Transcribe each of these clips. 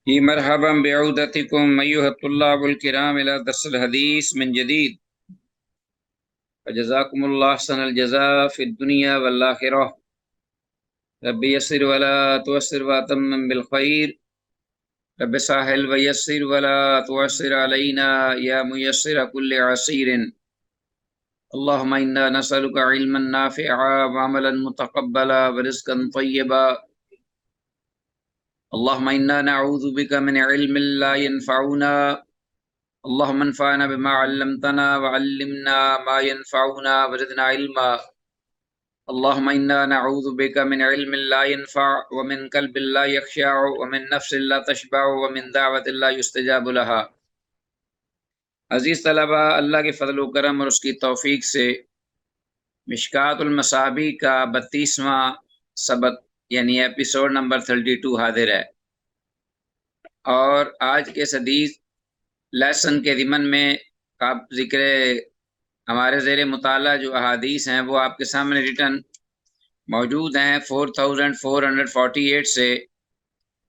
مرحبا بعودتكم أيها الطلاب الكرام إلى درس الحديث من جديد. فجزاكم الله أحسن الجزاء في الدنيا والآخرة. رب يسر ولا تعسر وتمم بالخير. رب سهل ويسر ولا تعسر علينا يا ميسر كل عسير. اللهم إنا نسألك علما نافعا وعملا متقبلا ورزقا طيبا. اللهم إنا نعوذ بك من علم لا ينفعنا. اللهم انفعنا بما علمتنا وعلمنا ما ينفعنا وزدنا علما. اللهم إنا نعوذ بك من علم لا ينفع ومن قلب لا يخشع ومن نفس لا تشبع ومن دعوة لا يستجاب لها. عزیز طلبہ، اللہ کے فضل و کرم اور اس کی توفیق سے مشکات المصابیح کا 32واں سبق یعنی ایپیسوڈ نمبر 32 حاضر ہے، اور آج کے حدیث لیسن کے ضمن میں آپ ذکر ہمارے زیر مطالعہ جو احادیث ہیں وہ آپ کے سامنے ریٹن موجود ہیں 4448 سے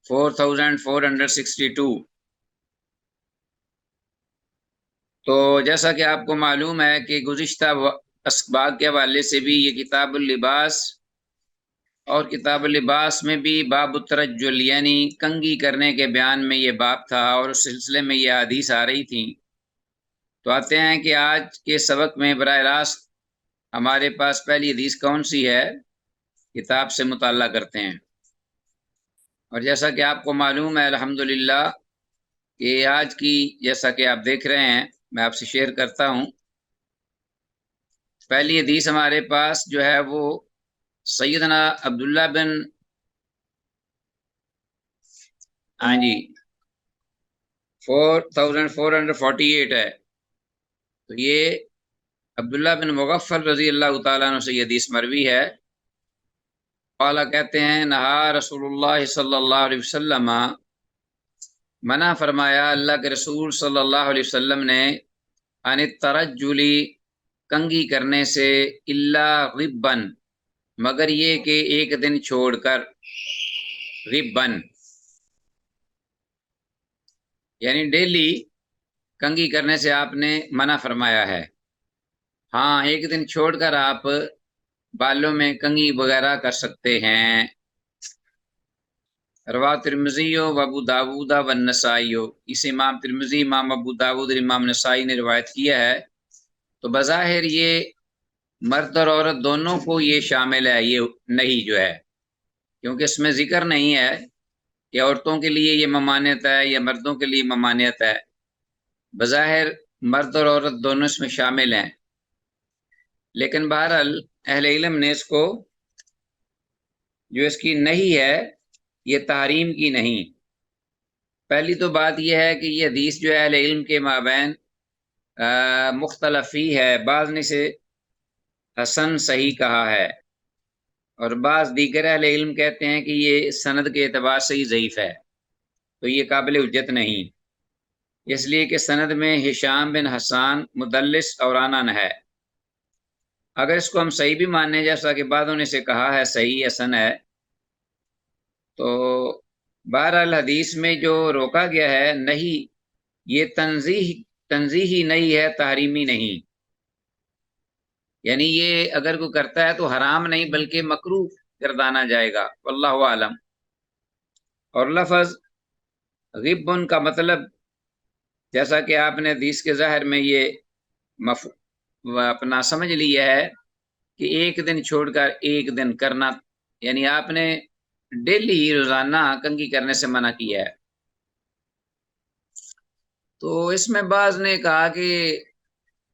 4462۔ تو جیسا کہ آپ کو معلوم ہے کہ گزشتہ اسباق کے حوالے سے بھی یہ کتاب اللباس، اور کتاب اللباس میں بھی باب الترجل یعنی کنگھی کرنے کے بیان میں یہ باب تھا، اور اس سلسلے میں یہ حدیث آ رہی تھی۔ تو آتے ہیں کہ آج کے سبق میں براہ راست ہمارے پاس پہلی حدیث کون سی ہے، کتاب سے مطالعہ کرتے ہیں۔ اور جیسا کہ آپ کو معلوم ہے الحمدللہ کہ آج کی جیسا کہ آپ دیکھ رہے ہیں میں آپ سے شیئر کرتا ہوں، پہلی حدیث ہمارے پاس جو ہے وہ سیدنا عبداللہ بن 4448 ہے۔ تو یہ عبداللہ بن مغفل رضی اللہ تعالیٰ عنہ سے یہ حدیث مروی ہے۔ قال کہتے ہیں نہا رسول اللہ صلی اللہ علیہ وسلم، منع فرمایا اللہ کے رسول صلی اللہ علیہ وسلم نے عن الترجلی کنگھی کرنے سے، الا غبن مگر یہ کہ ایک دن چھوڑ کر، غبن یعنی ڈیلی کنگھی کرنے سے آپ نے منع فرمایا ہے۔ ہاں، ایک دن چھوڑ کر آپ بالوں میں کنگھی وغیرہ کر سکتے ہیں۔ رواه ترمذی و ابو داود و النسائی، اس امام ترمذی، امام ابو داود اور امام نسائی نے روایت کیا ہے۔ تو بظاہر یہ مرد اور عورت دونوں کو یہ شامل ہے، یہ نہیں جو ہے، کیونکہ اس میں ذکر نہیں ہے کہ عورتوں کے لیے یہ ممانعت ہے یا مردوں کے لیے ممانعت ہے۔ بظاہر مرد اور عورت دونوں اس میں شامل ہیں، لیکن بہرحال اہل علم نے اس کو جو اس کی نہیں ہے، یہ تحریم کی نہیں۔ پہلی تو بات یہ ہے کہ یہ حدیث جو اہل علم کے مابین مختلفی ہے، بعض نے سے حسن صحیح کہا ہے، اور بعض دیگر اہل علم کہتے ہیں کہ یہ سند کے اعتبار سے ہی ضعیف ہے، تو یہ قابل حجت نہیں، اس لیے کہ سند میں ہشام بن حسان مدلس اور عنان ہے۔ اگر اس کو ہم صحیح بھی مانیں، جیسا کہ بعضوں نے سے کہا ہے صحیح حسن ہے، تو بہرحال حدیث میں جو روکا گیا ہے نہیں، یہ تنزیہی نہیں ہے، تحریمی نہیں، یعنی یہ اگر کوئی کرتا ہے تو حرام نہیں بلکہ مکروہ گردانا جائے گا، واللہ عالم۔ اور لفظ غبن کا مطلب جیسا کہ آپ نے حدیث کے ظاہر میں یہ اپنا سمجھ لیا ہے کہ ایک دن چھوڑ کر ایک دن کرنا، یعنی آپ نے ڈیلی ہی روزانہ کنگھی کرنے سے منع کیا ہے۔ تو اس میں بعض نے کہا کہ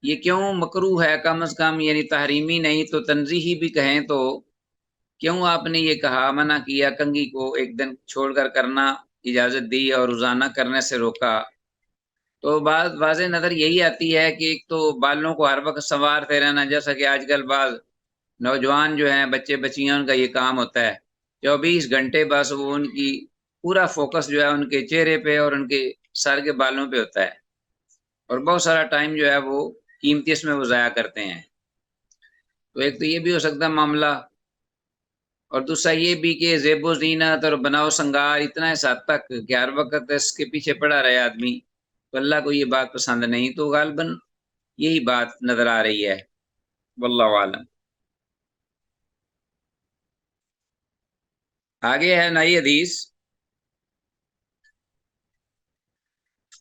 یہ کیوں مکروہ ہے، کم از کم یعنی تحریمی نہیں تو تنزیہی بھی کہیں تو کیوں آپ نے یہ کہا، منع کیا، کنگھی کو ایک دن چھوڑ کر کرنا اجازت دی اور روزانہ کرنے سے روکا؟ تو بعض واضح نظر یہی آتی ہے کہ ایک تو بالوں کو ہر وقت سنوارتے رہنا، جیسا کہ آج کل بعض نوجوان جو ہیں، بچے بچیاں، ان کا یہ کام ہوتا ہے 24 گھنٹے بس وہ ان کی پورا فوکس جو ہے ان کے چہرے پہ اور ان کے سر کے بالوں پہ ہوتا ہے، اور بہت سارا ٹائم جو ہے وہ قیمتی اس میں وہ ضائع کرتے ہیں۔ تو ایک تو یہ بھی ہو سکتا ہے معاملہ، اور دوسرا یہ بھی کہ زیب و زینت اور بناؤ سنگار اتنا اس حد تک کہ ہر وقت اس کے پیچھے پڑا رہے آدمی، تو اللہ کو یہ بات پسند نہیں، تو غالباً یہی بات نظر آ رہی ہے، واللہ عالم۔ آگے ہے نئی حدیث۔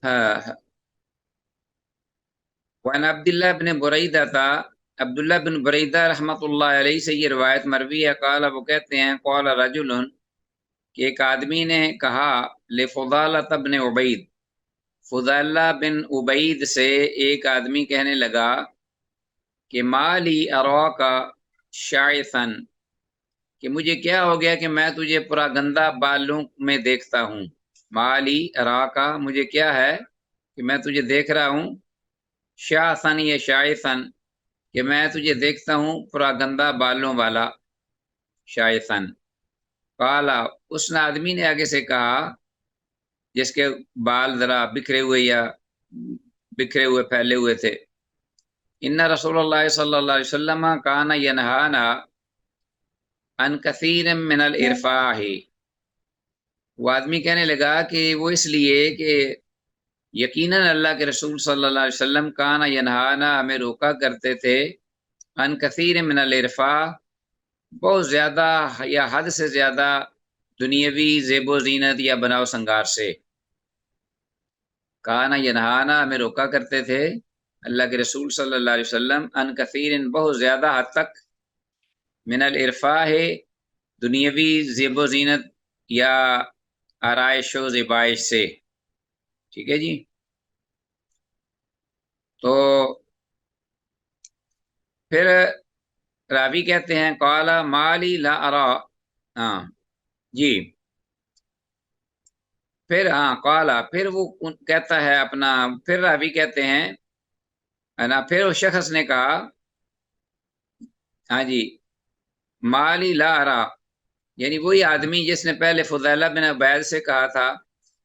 ہاں، وعن عبداللہ بن بریدہ تھا، عبداللہ بن بریدہ رحمۃ اللہ علیہ سے یہ روایت مروی ہے، قال وہ کہتے ہیں قال رجل کہ ایک آدمی نے کہا لفضالۃ بن عبید، فضالہ بن عبید سے ایک آدمی کہنے لگا کہ مالی اراک شائثن، کہ مجھے کیا ہو گیا کہ میں تجھے پورا گندہ بالوں میں دیکھتا ہوں، مالی اراکا مجھے کیا ہے کہ میں تجھے دیکھ رہا ہوں، شاثن یا شائثن کہ میں تجھے دیکھتا ہوں پورا گندہ بالوں والا، شائثن۔ قالا اس نے آدمی نے آگے سے کہا جس کے بال ذرا بکھرے ہوئے یا بکھرے ہوئے پھیلے ہوئے تھے، ان رسول اللہ صلی اللہ علیہ وسلم کان ینہانا عن کثیر من الارفاہ، وہ آدمی کہنے لگا کہ وہ اس لیے کہ یقیناً اللہ کے رسول صلی اللہ علیہ وسلم کان ینہانا ہمیں روکا کرتے تھے، عن کثیر من الارفاہ بہت زیادہ یا حد سے زیادہ دنیاوی زیب و زینت یا بناؤ سنگار سے، کانا ینہانا ہمیں روکا کرتے تھے اللہ کے رسول صلی اللہ علیہ وسلم، ان کثیر بہت زیادہ حد تک، من الارفاہ دنیاوی زیب و زینت یا آرائش و زیبائش سے، ٹھیک ہے جی۔ تو پھر راوی کہتے ہیں قال مالی لا ارا، ہاں جی، پھر ہاں قالا پھر وہ کہتا ہے اپنا، پھر راوی کہتے ہیں نا، پھر اس شخص نے کہا ہاں جی مالی لا ارا، یعنی وہی آدمی جس نے پہلے فضیلہ بن عبید سے کہا تھا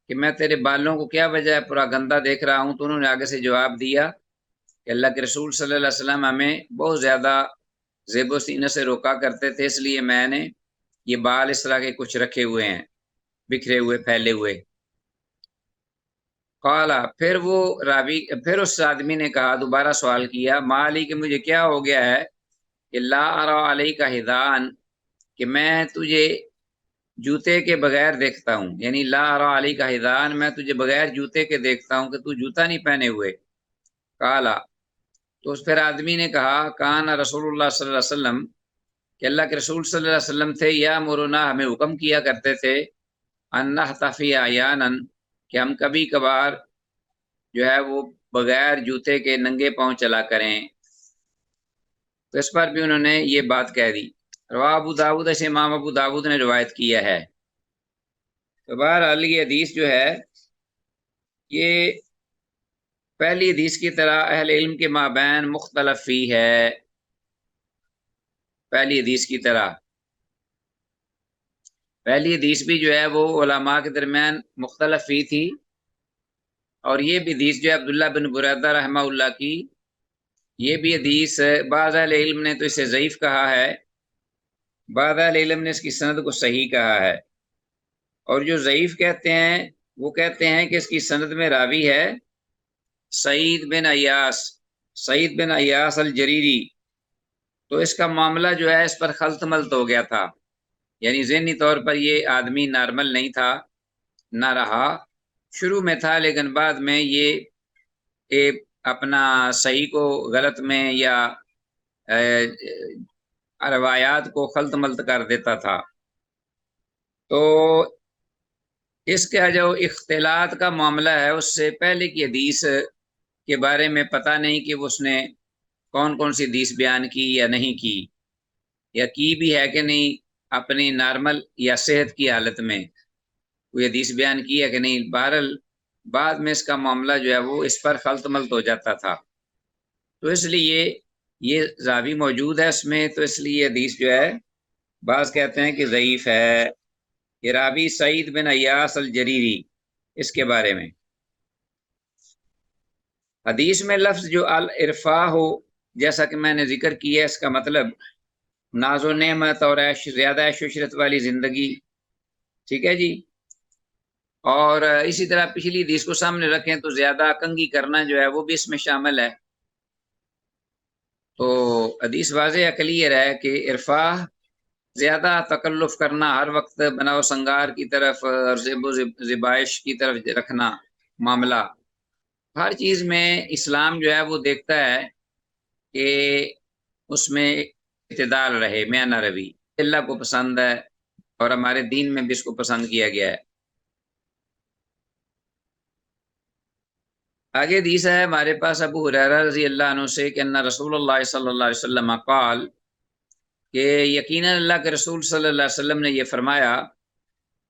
کہ میں تیرے بالوں کو کیا وجہ ہے پورا گندہ دیکھ رہا ہوں، تو انہوں نے آگے سے جواب دیا کہ اللہ کے رسول صلی اللہ علیہ وسلم ہمیں بہت زیادہ زیب و زینت سے روکا کرتے تھے، اس لیے میں نے یہ بال اس طرح کے کچھ رکھے ہوئے ہیں، بکھرے ہوئے پھیلے ہوئے۔ قالا پھر وہ راوی، پھر اس آدمی نے کہا، دوبارہ سوال کیا، مالی کہ مجھے کیا ہو گیا ہے کہ لا ارا علیہ کا ہدان، کہ میں تجھے جوتے کے بغیر دیکھتا ہوں، یعنی لا ارا علیہ کا ہدان میں تجھے بغیر جوتے کے دیکھتا ہوں کہ تو جوتا نہیں پہنے ہوئے۔ قالا تو اس پھر آدمی نے کہا کان رسول اللہ صلی اللہ علیہ وسلم، کہ اللہ کے رسول صلی اللہ علیہ وسلم تھے، یا مورونا ہمیں حکم کیا کرتے تھے، ان نحتفی احیانا کہ ہم کبھی کبھار جو ہے وہ بغیر جوتے کے ننگے پاؤں چلا کریں، تو اس پر بھی انہوں نے یہ بات کہہ دی۔ رواہ ابو داود، سے امام ابو داود نے روایت کیا ہے۔ تو بہرحال یہ حدیث جو ہے یہ پہلی حدیث کی طرح اہل علم کے مابین مختلف فی ہے، پہلی حدیث کی طرح پہلی حدیث بھی جو ہے وہ علماء کے درمیان مختلف فی تھی، اور یہ بھی حدیث جو ہے عبداللہ بن بریدہ رحمہ اللہ کی، یہ بھی حدیث بعض اہل علم نے تو اسے ضعیف کہا ہے، بعض اہل علم نے اس کی سند کو صحیح کہا ہے، اور جو ضعیف کہتے ہیں وہ کہتے ہیں کہ اس کی سند میں راوی ہے سعید بن ایاس، سعید بن ایاس الجریری، تو اس کا معاملہ جو ہے اس پر خلط ملط ہو گیا تھا، یعنی ذہنی طور پر یہ آدمی نارمل نہیں تھا، نہ رہا، شروع میں تھا لیکن بعد میں یہ اپنا صحیح کو غلط میں یا روایات کو خلط ملط کر دیتا تھا۔ تو اس کا جو اختلاط کا معاملہ ہے اس سے پہلے کی حدیث کے بارے میں پتہ نہیں کہ اس نے کون کون سی حدیث بیان کی یا نہیں کی، یا کی بھی ہے کہ نہیں اپنی نارمل یا صحت کی حالت میں کوئی حدیث بیان کی ہے کہ نہیں، بہرحال بعد میں اس کا معاملہ جو ہے وہ اس پر خلط ملط ہو جاتا تھا، تو اس لیے یہ راوی موجود ہے اس میں، تو اس لیے حدیث جو ہے بعض کہتے ہیں کہ ضعیف ہے، یہ راوی سعید بن ایاس الجریری، اس کے بارے میں حدیث میں لفظ جو الارفاع ہو، جیسا کہ میں نے ذکر کیا، اس کا مطلب ناز و نعمت اور زیادہ عیش و عشرت والی زندگی، ٹھیک ہے جی۔ اور اسی طرح پچھلی حدیث کو سامنے رکھیں تو زیادہ کنگھی کرنا جو ہے وہ بھی اس میں شامل ہے۔ تو حدیث واضح کلیئر ہے کہ ارفاع، زیادہ تکلف کرنا، ہر وقت بناؤ سنگار کی طرف اور زیب و زبائش کی طرف رکھنا معاملہ، ہر چیز میں اسلام جو ہے وہ دیکھتا ہے کہ اس میں اعتدال رہے، میانہ روی، اللہ کو پسند ہے اور ہمارے دین میں بھی اس کو پسند کیا گیا ہے۔ آگے حدیث ہے ہمارے پاس ابو ہریرہ رضی اللہ عنہ سے کہ ان رسول اللہ صلی اللہ علیہ وسلم قال، کہ یقیناً اللہ کے رسول صلی اللہ علیہ وسلم نے یہ فرمایا،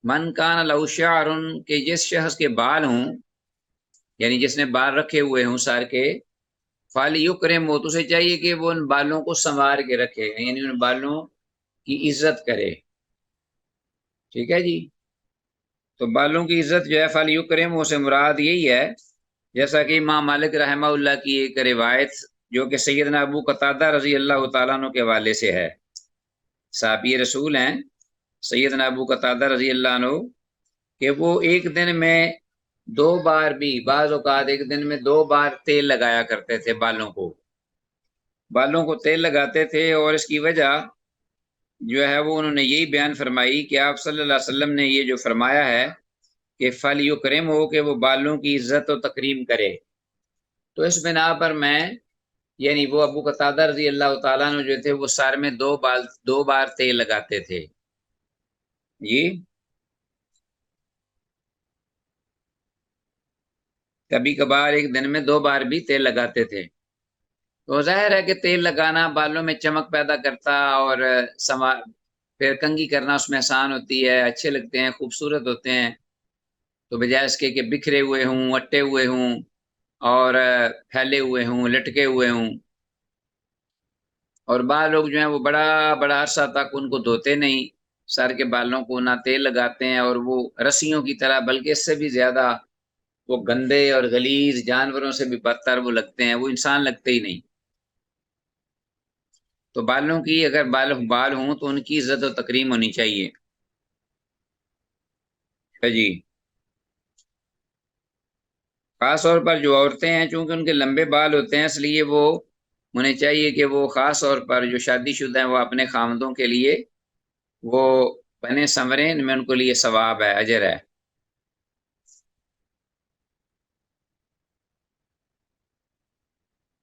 من کان لہ شعر، کہ جس شخص کے بال ہوں، یعنی جس نے بال رکھے ہوئے ہوں سر کے، فَلْيُكْرِمْ، تو اسے چاہیے کہ وہ ان بالوں کو سنوار کے رکھے، یعنی ان بالوں کی عزت کرے، ٹھیک ہے جی۔ تو بالوں کی عزت جو ہے فَلْيُكْرِمْ، اسے مراد یہی ہے، جیسا کہ امام مالک رحمہ اللہ کی ایک روایت جو کہ سیدنا ابو قتادہ رضی اللہ تعالیٰ عنہ کے حوالے سے ہے، صحابی رسول ہیں سیدنا ابو قتادہ رضی اللہ عنہ، کہ وہ ایک دن میں 2 بار بھی، بعض اوقات ایک دن میں 2 بار تیل لگایا کرتے تھے، بالوں کو تیل لگاتے تھے، اور اس کی وجہ جو ہے وہ انہوں نے یہی بیان فرمائی کہ آپ صلی اللہ علیہ وسلم نے یہ جو فرمایا ہے کہ فَلْيُكْرِمْ، ہو کہ وہ بالوں کی عزت و تکریم کرے، تو اس بنا پر میں، یعنی وہ ابو قتادہ رضی اللہ تعالیٰ عنہ جو تھے وہ سر میں 2 بار تیل لگاتے تھے جی۔ کبھی کبھار ایک دن میں 2 بار بھی تیل لگاتے تھے۔ تو ظاہر ہے کہ تیل لگانا بالوں میں چمک پیدا کرتا، اور پھر کنگھی کرنا اس میں آسان ہوتی ہے، اچھے لگتے ہیں، خوبصورت ہوتے ہیں، تو بجائے اس کے کہ بکھرے ہوئے ہوں، اٹے ہوئے ہوں اور پھیلے ہوئے ہوں، لٹکے ہوئے ہوں۔ اور بعض لوگ جو ہیں وہ بڑا بڑا عرصہ تک ان کو دھوتے نہیں، سر کے بالوں کو نہ تیل لگاتے ہیں، اور وہ رسیوں کی طرح، بلکہ اس سے بھی زیادہ وہ گندے اور غلیظ، جانوروں سے بھی بدتر وہ لگتے ہیں، وہ انسان لگتے ہی نہیں۔ تو بالوں کی اگر بال ہوں تو ان کی عزت و تکریم ہونی چاہیے جی۔ خاص طور پر جو عورتیں ہیں، چونکہ ان کے لمبے بال ہوتے ہیں، اس لیے وہ انہیں چاہیے کہ وہ خاص طور پر جو شادی شدہ ہیں وہ اپنے خامدوں کے لیے وہ بنے سنوریں، ان میں ان کو لیے ثواب ہے، اجر ہے۔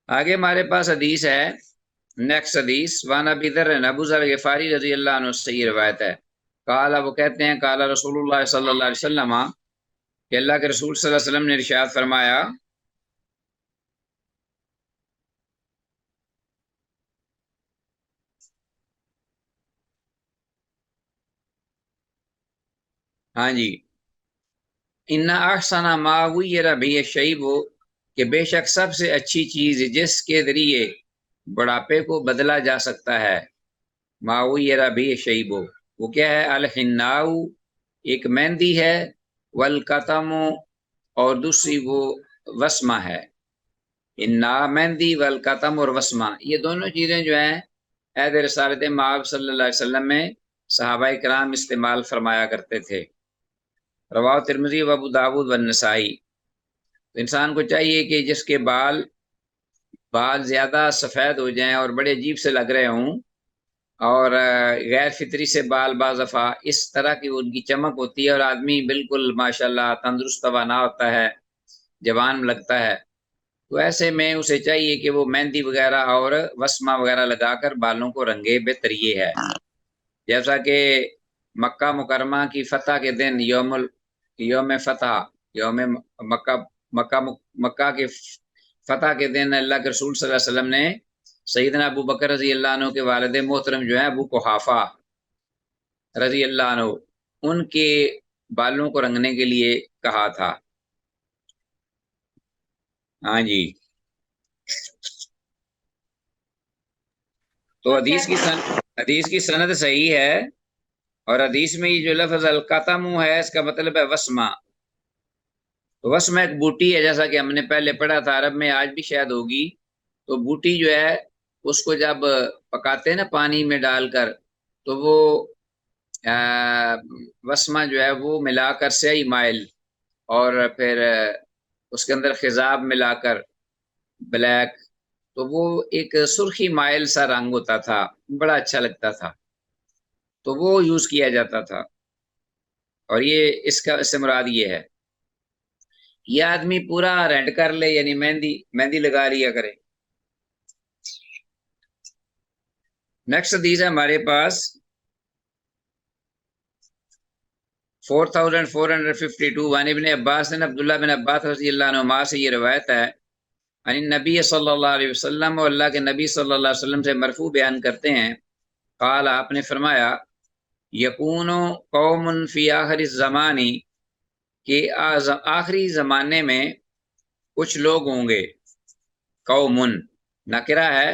آگے ہمارے پاس حدیث ہے، نیکسٹ حدیث، وان ابی ذر، ابو ذر غفاری رضی اللہ عنہ سے یہ روایت ہے، قال، وہ کہتے ہیں، قال رسول اللہ صلی اللہ علیہ وسلم، کہ اللہ کے رسول صلی اللہ علیہ وسلم نے ارشاد فرمایا، ہاں جی، ان احسن ما غیر به الشیب، کہ بے شک سب سے اچھی چیز جس کے ذریعے بڑھاپے کو بدلا جا سکتا ہے، ما غیر به الشیب، وہ کیا ہے؟ الحناء، ایک مہندی ہے، والقتم، اور دوسری وہ وسمہ ہے۔ انا، مہندی، والقتم، اور وسمہ، یہ دونوں چیزیں جو ہیں عہد رسالت مآب صلی اللہ علیہ وسلم میں صحابہ کرام استعمال فرمایا کرتے تھے۔ رواہ ترمذی و ابو داود و النسائی۔ انسان کو چاہیے کہ جس کے بال زیادہ سفید ہو جائیں اور بڑے عجیب سے لگ رہے ہوں، اور غیر فطری سے بال بعض دفعہ اس طرح کی ان کی چمک ہوتی ہے، اور آدمی بالکل ماشاءاللہ تندرست توانا ہوتا ہے، جوان لگتا ہے، تو ایسے میں اسے چاہیے کہ وہ مہندی وغیرہ اور وسمہ وغیرہ لگا کر بالوں کو رنگے، بہتر یہ ہے۔ جیسا کہ مکہ مکرمہ کی فتح کے دن، یوم فتح، یوم مکہ کے فتح کے دن، اللہ کے رسول صلی اللہ علیہ وسلم نے سیدنا ابو بکر رضی اللہ عنہ کے والد محترم جو ہیں ابو قحافہ رضی اللہ عنہ، ان کے بالوں کو رنگنے کے لیے کہا تھا۔ ہاں جی، تو حدیث کی سند صحیح ہے، اور حدیث میں یہ جو لفظ القتم ہے، اس کا مطلب ہے وسمہ۔ تو وسمہ ایک بوٹی ہے، جیسا کہ ہم نے پہلے پڑھا تھا، عرب میں آج بھی شاید ہوگی، تو بوٹی جو ہے اس کو جب پکاتے ہیں نا پانی میں ڈال کر، تو وہ وسمہ جو ہے وہ ملا کر سیاہی مائل، اور پھر اس کے اندر خضاب ملا کر بلیک، تو وہ ایک سرخی مائل سا رنگ ہوتا تھا، بڑا اچھا لگتا تھا، تو وہ یوز کیا جاتا تھا۔ اور یہ اس کا اس سے مراد یہ ہے، یہ آدمی پورا رینٹ کر لے، یعنی مہندی لگا لیا کرے۔ نیکسٹ حدیث ہے ہمارے پاس 4452 عن ابن عباس، عبداللہ بن عباس رضی اللہ عنہما سے یہ روایت ہے، عن نبی صلی اللہ علیہ وسلم، اور اللہ کے نبی صلی اللہ علیہ وسلم سے مرفوع بیان کرتے ہیں، قال، آپ نے فرمایا، یکون قوم فی آخر الزمان، کہ آخری زمانے میں کچھ لوگ ہوں گے، قوم نکرہ ہے،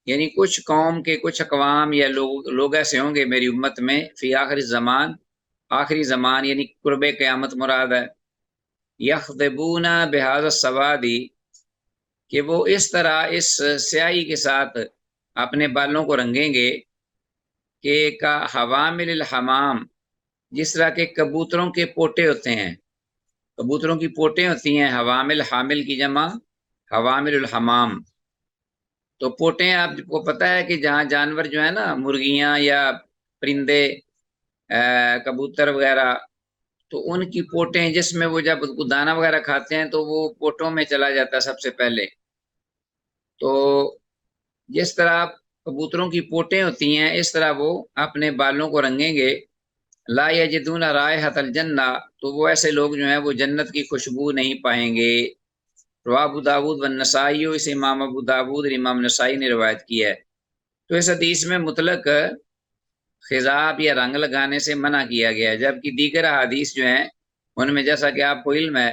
یعنی کچھ قوم کے کچھ اقوام یا لوگ ایسے ہوں گے میری امت میں، فی آخر الزمان، آخری زمان یعنی قرب قیامت مراد ہے، یخضبون بہذا السواد، کہ وہ اس طرح اس سیاہی کے ساتھ اپنے بالوں کو رنگیں گے کہ کا حوامل الحمام، جس طرح کے کبوتروں کے پوٹے ہوتے ہیں، کبوتروں کی پوٹیں ہوتی ہیں، حوامل، حامل کی جمع حوامل الحمام، تو پوٹیں آپ کو پتہ ہے کہ جہاں جانور جو ہے نا، مرغیاں یا پرندے، کبوتر وغیرہ، تو ان کی پوٹیں جس میں وہ جب دانہ وغیرہ کھاتے ہیں تو وہ پوٹوں میں چلا جاتا ہے سب سے پہلے، تو جس طرح کبوتروں کی پوٹیں ہوتی ہیں اس طرح وہ اپنے بالوں کو رنگیں گے، لا یجدون رائحۃ الجنہ، تو وہ ایسے لوگ جو ہیں وہ جنت کی خوشبو نہیں پائیں گے۔ رواہ ابو داود والنسائی، اس امام ابو داود اور امام نسائی نے روایت کی ہے۔ تو اس حدیث میں مطلق خضاب یا رنگ لگانے سے منع کیا گیا ہے، جبکہ دیگر احادیث جو ہیں ان میں جیسا کہ آپ کو علم ہے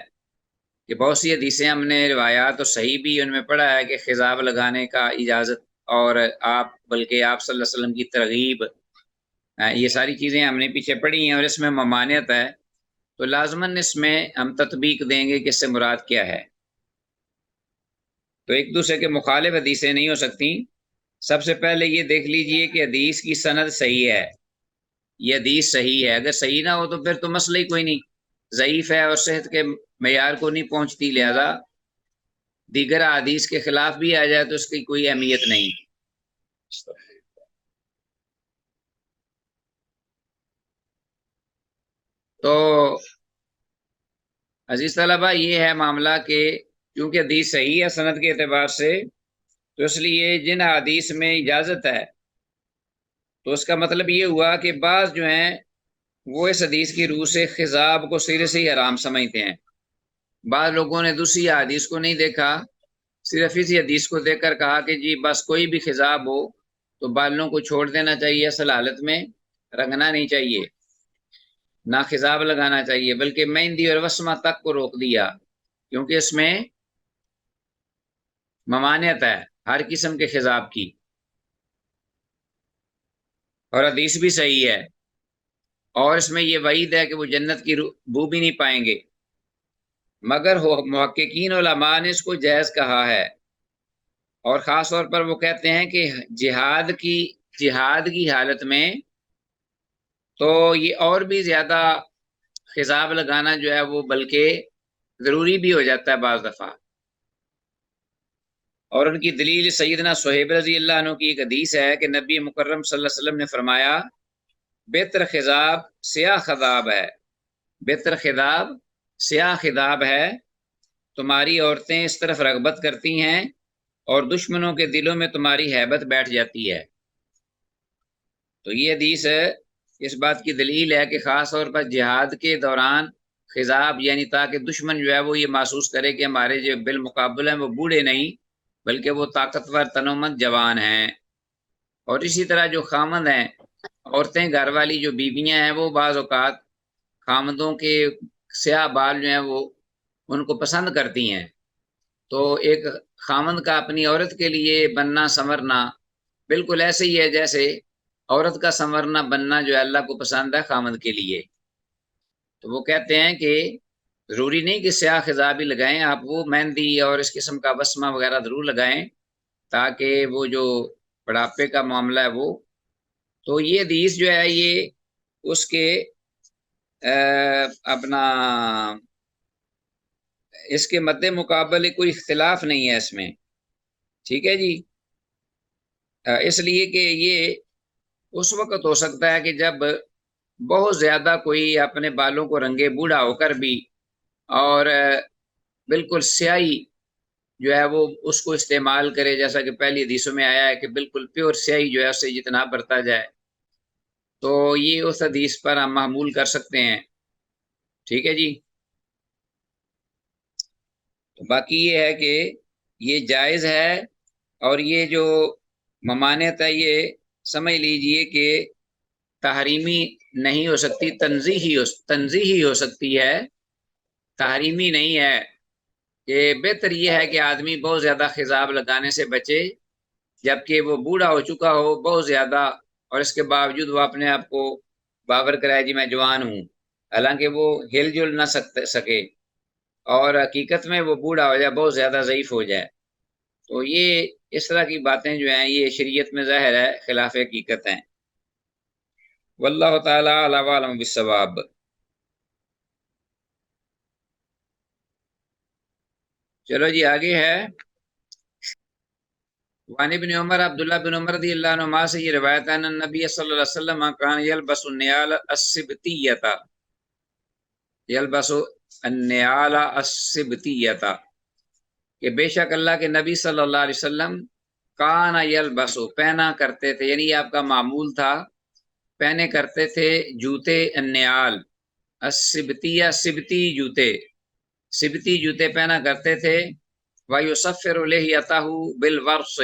کہ بہت سی حدیثیں ہم نے روایات اور صحیح بھی ان میں پڑھا ہے کہ خضاب لگانے کا اجازت، اور آپ بلکہ آپ صلی اللہ علیہ وسلم کی ترغیب، یہ ساری چیزیں ہم نے پیچھے پڑھی ہیں، اور اس میں ممانعت ہے، تو لازماً اس میں ہم تطبیق دیں گے کہ اس سے مراد کیا ہے، تو ایک دوسرے کے مخالف حدیثیں نہیں ہو سکتی۔ سب سے پہلے یہ دیکھ لیجئے کہ حدیث کی سند صحیح ہے، یہ حدیث صحیح ہے، اگر صحیح نہ ہو تو پھر تو مسئلہ ہی کوئی نہیں، ضعیف ہے اور صحت کے معیار کو نہیں پہنچتی، لہذا دیگر احادیث کے خلاف بھی آ جائے تو اس کی کوئی اہمیت نہیں۔ تو عزیز طلبہ یہ ہے معاملہ کہ کیونکہ حدیث صحیح ہے سند کے اعتبار سے، تو اس لیے جن حدیث میں اجازت ہے تو اس کا مطلب یہ ہوا کہ بعض جو ہیں وہ اس حدیث کی روح سے خضاب کو سرے سے ہی حرام سمجھتے ہیں، بعض لوگوں نے دوسری حدیث کو نہیں دیکھا، صرف اسی حدیث کو دیکھ کر کہا کہ جی بس کوئی بھی خضاب ہو تو بالوں کو چھوڑ دینا چاہیے، اصل حالت میں رنگنا نہیں چاہیے، نہ خضاب لگانا چاہیے، بلکہ مہندی اور وسمہ تک کو روک دیا، کیونکہ اس میں ممانعت ہے ہر قسم کے خضاب کی، اور حدیث بھی صحیح ہے، اور اس میں یہ وعید ہے کہ وہ جنت کی بو بھی نہیں پائیں گے، مگر محققین علماء نے اس کو جائز کہا ہے، اور خاص طور پر وہ کہتے ہیں کہ جہاد کی حالت میں تو یہ اور بھی زیادہ خضاب لگانا جو ہے وہ بلکہ ضروری بھی ہو جاتا ہے بعض دفعہ، اور ان کی دلیل سیدنا صہیب رضی اللہ عنہ کی ایک حدیث ہے کہ نبی مکرم صلی اللہ علیہ وسلم نے فرمایا، بہتر خضاب سیاہ خضاب ہے، بہتر خضاب سیاہ خضاب ہے، تمہاری عورتیں اس طرف رغبت کرتی ہیں اور دشمنوں کے دلوں میں تمہاری ہیبت بیٹھ جاتی ہے۔ تو یہ حدیث اس بات کی دلیل ہے کہ خاص طور پر جہاد کے دوران خضاب، یعنی تاکہ دشمن جو ہے وہ یہ محسوس کرے کہ ہمارے جو بالمقابل ہیں وہ بوڑھے نہیں بلکہ وہ طاقتور تنومند جوان ہیں، اور اسی طرح جو خامند ہیں، عورتیں گھر والی جو بیویاں ہیں وہ بعض اوقات خامدوں کے سیاہ بال جو ہیں وہ ان کو پسند کرتی ہیں، تو ایک خامند کا اپنی عورت کے لیے بننا سنورنا بالکل ایسے ہی ہے جیسے عورت کا سنورنا بننا جو ہے اللہ کو پسند ہے خامند کے لیے، تو وہ کہتے ہیں کہ ضروری نہیں کہ سیاہ خضاب ہی لگائیں، آپ وہ مہندی اور اس قسم کا وسمہ وغیرہ ضرور لگائیں، تاکہ وہ جو بڑھاپے کا معاملہ ہے وہ، تو یہ حدیث جو ہے یہ اس کے اپنا اس کے مد مقابل کوئی اختلاف نہیں ہے اس میں، ٹھیک ہے جی۔ اس لیے کہ یہ اس وقت ہو سکتا ہے کہ جب بہت زیادہ کوئی اپنے بالوں کو رنگے بوڑھا ہو کر بھی اور بالکل سیاہی جو ہے وہ اس کو استعمال کرے، جیسا کہ پہلی حدیثوں میں آیا ہے کہ بالکل پیور سیاہی جو ہے اس سے جتنا برتا جائے، تو یہ اس حدیث پر ہم معمول کر سکتے ہیں، ٹھیک ہے جی۔ تو باقی یہ ہے کہ یہ جائز ہے، اور یہ جو ممانعت ہے یہ سمجھ لیجئے کہ تحریمی نہیں ہو سکتی، تنزیہی ہو سکتی ہے، تحریمی نہیں ہے۔ کہ بہتر یہ ہے کہ آدمی بہت زیادہ خضاب لگانے سے بچے، جبکہ وہ بوڑھا ہو چکا ہو بہت زیادہ، اور اس کے باوجود وہ اپنے آپ کو باور کرائے جی میں جوان ہوں، حالانکہ وہ ہل جل نہ سکے، اور حقیقت میں وہ بوڑھا ہو جائے، بہت زیادہ ضعیف ہو جائے۔ تو یہ اس طرح کی باتیں جو ہیں یہ شریعت میں ظاہر ہے خلاف حقیقت ہیں۔ واللہ تعالی عالم بالصواب۔ چلو جی آگے ہے، وعن ابن عمر عبداللہ بن عمر رضی اللہ عنہ سے یہ روایت ہے ان النبی صلی اللہ علیہ وسلم کان یلبس النعال السبتیۃ، یلبس النعال السبتیۃ، کہ بے شک اللہ کے نبی صلی اللہ علیہ وسلم کان یلبسو پہنا کرتے تھے، یعنی آپ کا معمول تھا پہنے کرتے تھے جوتے، النعال السبتیہ سبتی جوتے، سبتی جوتے پہنا کرتے تھے، وَيُصَفِّرُ لِحْيَتَهُ بِالْوَرْصِ،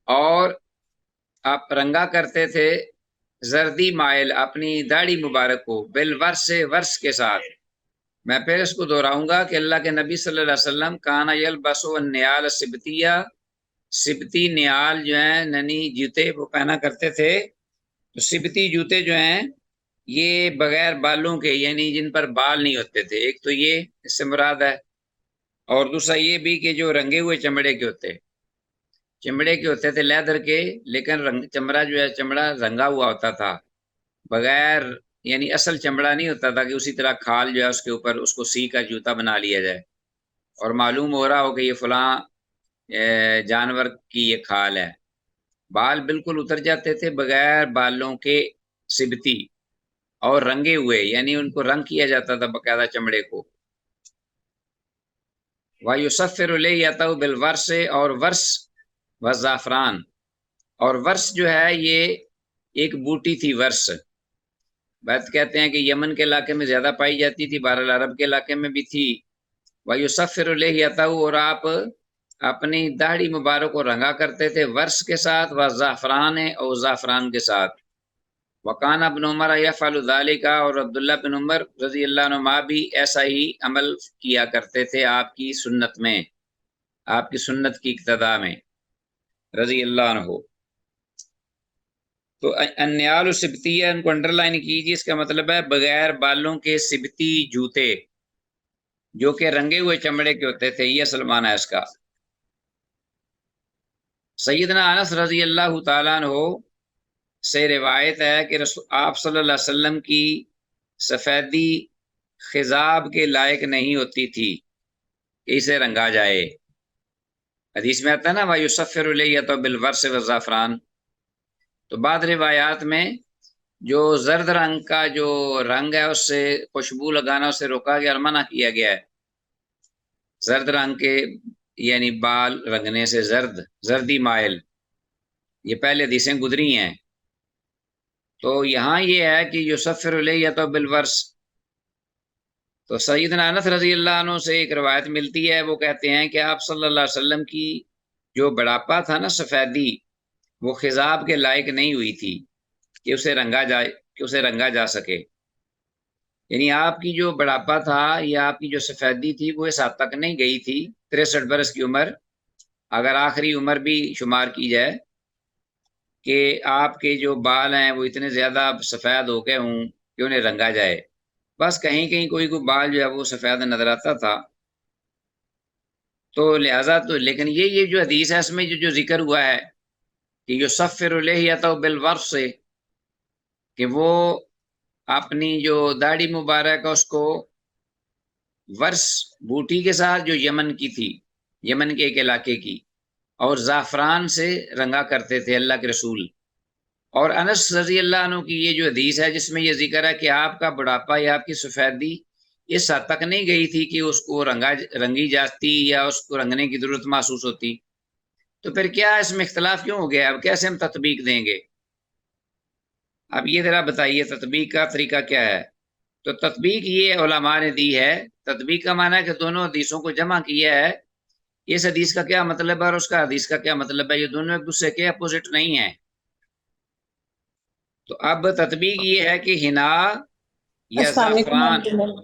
اور آپ رنگا کرتے تھے زردی مائل اپنی داڑھی مبارک کو، بالورس ورس کے ساتھ۔ میں پھر اس کو دہراؤں گا کہ اللہ کے نبی صلی اللہ علیہ وسلم کانا یلبسو النعال السبتیہ، سبتی نعال جو ہیں ننی جوتے وہ پہنا کرتے تھے۔ تو سبتی جوتے جو ہیں یہ بغیر بالوں کے، یعنی جن پر بال نہیں ہوتے تھے، ایک تو یہ اس سے مراد ہے، اور دوسرا یہ بھی کہ جو رنگے ہوئے چمڑے کے ہوتے، چمڑے کے ہوتے تھے لیدر کے، لیکن چمڑا جو ہے چمڑا رنگا ہوا ہوتا تھا، بغیر یعنی اصل چمڑا نہیں ہوتا تھا کہ اسی طرح کھال جو ہے اس کے اوپر اس کو سی کا جوتا بنا لیا جائے، اور معلوم ہو رہا ہو کہ یہ فلاں جانور کی یہ کھال ہے۔ بال بالکل اتر جاتے تھے بغیر بالوں کے سبتی، اور رنگے ہوئے یعنی ان کو رنگ کیا جاتا تھا باقاعدہ چمڑے کو۔ وَيُصَفِّرُ لِحْيَتَهُ بِالْوَرْصِ، اور ورس وزعفران، اور ورس جو ہے یہ ایک بوٹی تھی، ورس بات کہتے ہیں کہ یمن کے علاقے میں زیادہ پائی جاتی تھی، بہرحال عرب کے علاقے میں بھی تھی۔ وَيُصَفِّرُ لِحْيَتَهُ، اور آپ اپنی داڑھی مبارک کو رنگا کرتے تھے ورس کے ساتھ، وزعفران، اور زعفران کے ساتھ۔ وکان ابن عمر یفعل ذلک، اور عبداللہ بن عمر رضی اللہ عنہ بھی ایسا ہی عمل کیا کرتے تھے آپ کی سنت میں، آپ کی سنت کی اقتداء میں، رضی اللہ عنہ۔ تو النعال السبتیہ ان کو انڈر لائن کیجیے، اس کا مطلب ہے بغیر بالوں کے سبتی جوتے جو کہ رنگے ہوئے چمڑے کے ہوتے تھے، یہ اصل معنی ہے اس کا۔ سیدنا انس رضی اللہ تعالیٰ عنہ سے روایت ہے کہ آپ صلی اللہ علیہ وسلم کی سفیدی خضاب کے لائق نہیں ہوتی تھی کہ اسے رنگا جائے۔ حدیث میں آتا ہے نا وَيُصَفِّرُ لِحْيَتَهُ بِالْوَرْصِ وَالزَّعْفَرَانِ، تو بعض روایات میں جو زرد رنگ کا جو رنگ ہے اس سے خوشبو لگانا اسے روکا گیا اور منع کیا گیا ہے، زرد رنگ کے یعنی بال رنگنے سے، زردی مائل، یہ پہلے حدیثیں گزری ہیں۔ تو یہاں یہ ہے کہ یصفر الیہ بالورس، تو سیدنا انس رضی اللہ عنہ سے ایک روایت ملتی ہے، وہ کہتے ہیں کہ آپ صلی اللہ علیہ وسلم کی جو بڑھاپا تھا نا سفیدی، وہ خضاب کے لائق نہیں ہوئی تھی کہ اسے رنگا جا سکے، یعنی آپ کی جو بڑھاپا تھا یا آپ کی جو سفیدی تھی وہ اس حد تک نہیں گئی تھی، 63 برس کی عمر اگر آخری عمر بھی شمار کی جائے، کہ آپ کے جو بال ہیں وہ اتنے زیادہ سفید ہو گئے ہوں کہ انہیں رنگا جائے، بس کہیں کہیں کوئی بال جو ہے وہ سفید نظر آتا تھا۔ تو لہذا تو لیکن یہ جو حدیث ہے اس میں جو ذکر ہوا ہے کہ یصفر الیہۃ بالورس سے، کہ وہ اپنی جو داڑھی مبارک ہے اس کو ورس بوٹی کے ساتھ جو یمن کی تھی، یمن کے ایک علاقے کی، اور زعفران سے رنگا کرتے تھے اللہ کے رسول۔ اور انس رضی اللہ عنہ کی یہ جو حدیث ہے جس میں یہ ذکر ہے کہ آپ کا بڑھاپا یا آپ کی سفیدی اس حد تک نہیں گئی تھی کہ اس کو رنگی جاتی یا اس کو رنگنے کی ضرورت محسوس ہوتی، تو پھر کیا اس میں اختلاف کیوں ہو گیا؟ اب کیسے ہم تطبیق دیں گے؟ اب یہ ذرا بتائیے تطبیق کا طریقہ کیا ہے؟ تو تطبیق یہ علماء نے دی ہے، تطبیق کا معنی ہے کہ دونوں حدیثوں کو جمع کیا ہے، اس حدیث کا کیا مطلب ہے اور اس کا حدیث کا کیا مطلب ہے، یہ دونوں ایک دوسرے کے اپوزٹ نہیں ہیں۔ تو اب تطبیق یہ ہے کہ ہنا یا السلام علیکم زعفران ورحمۃ اللہ۔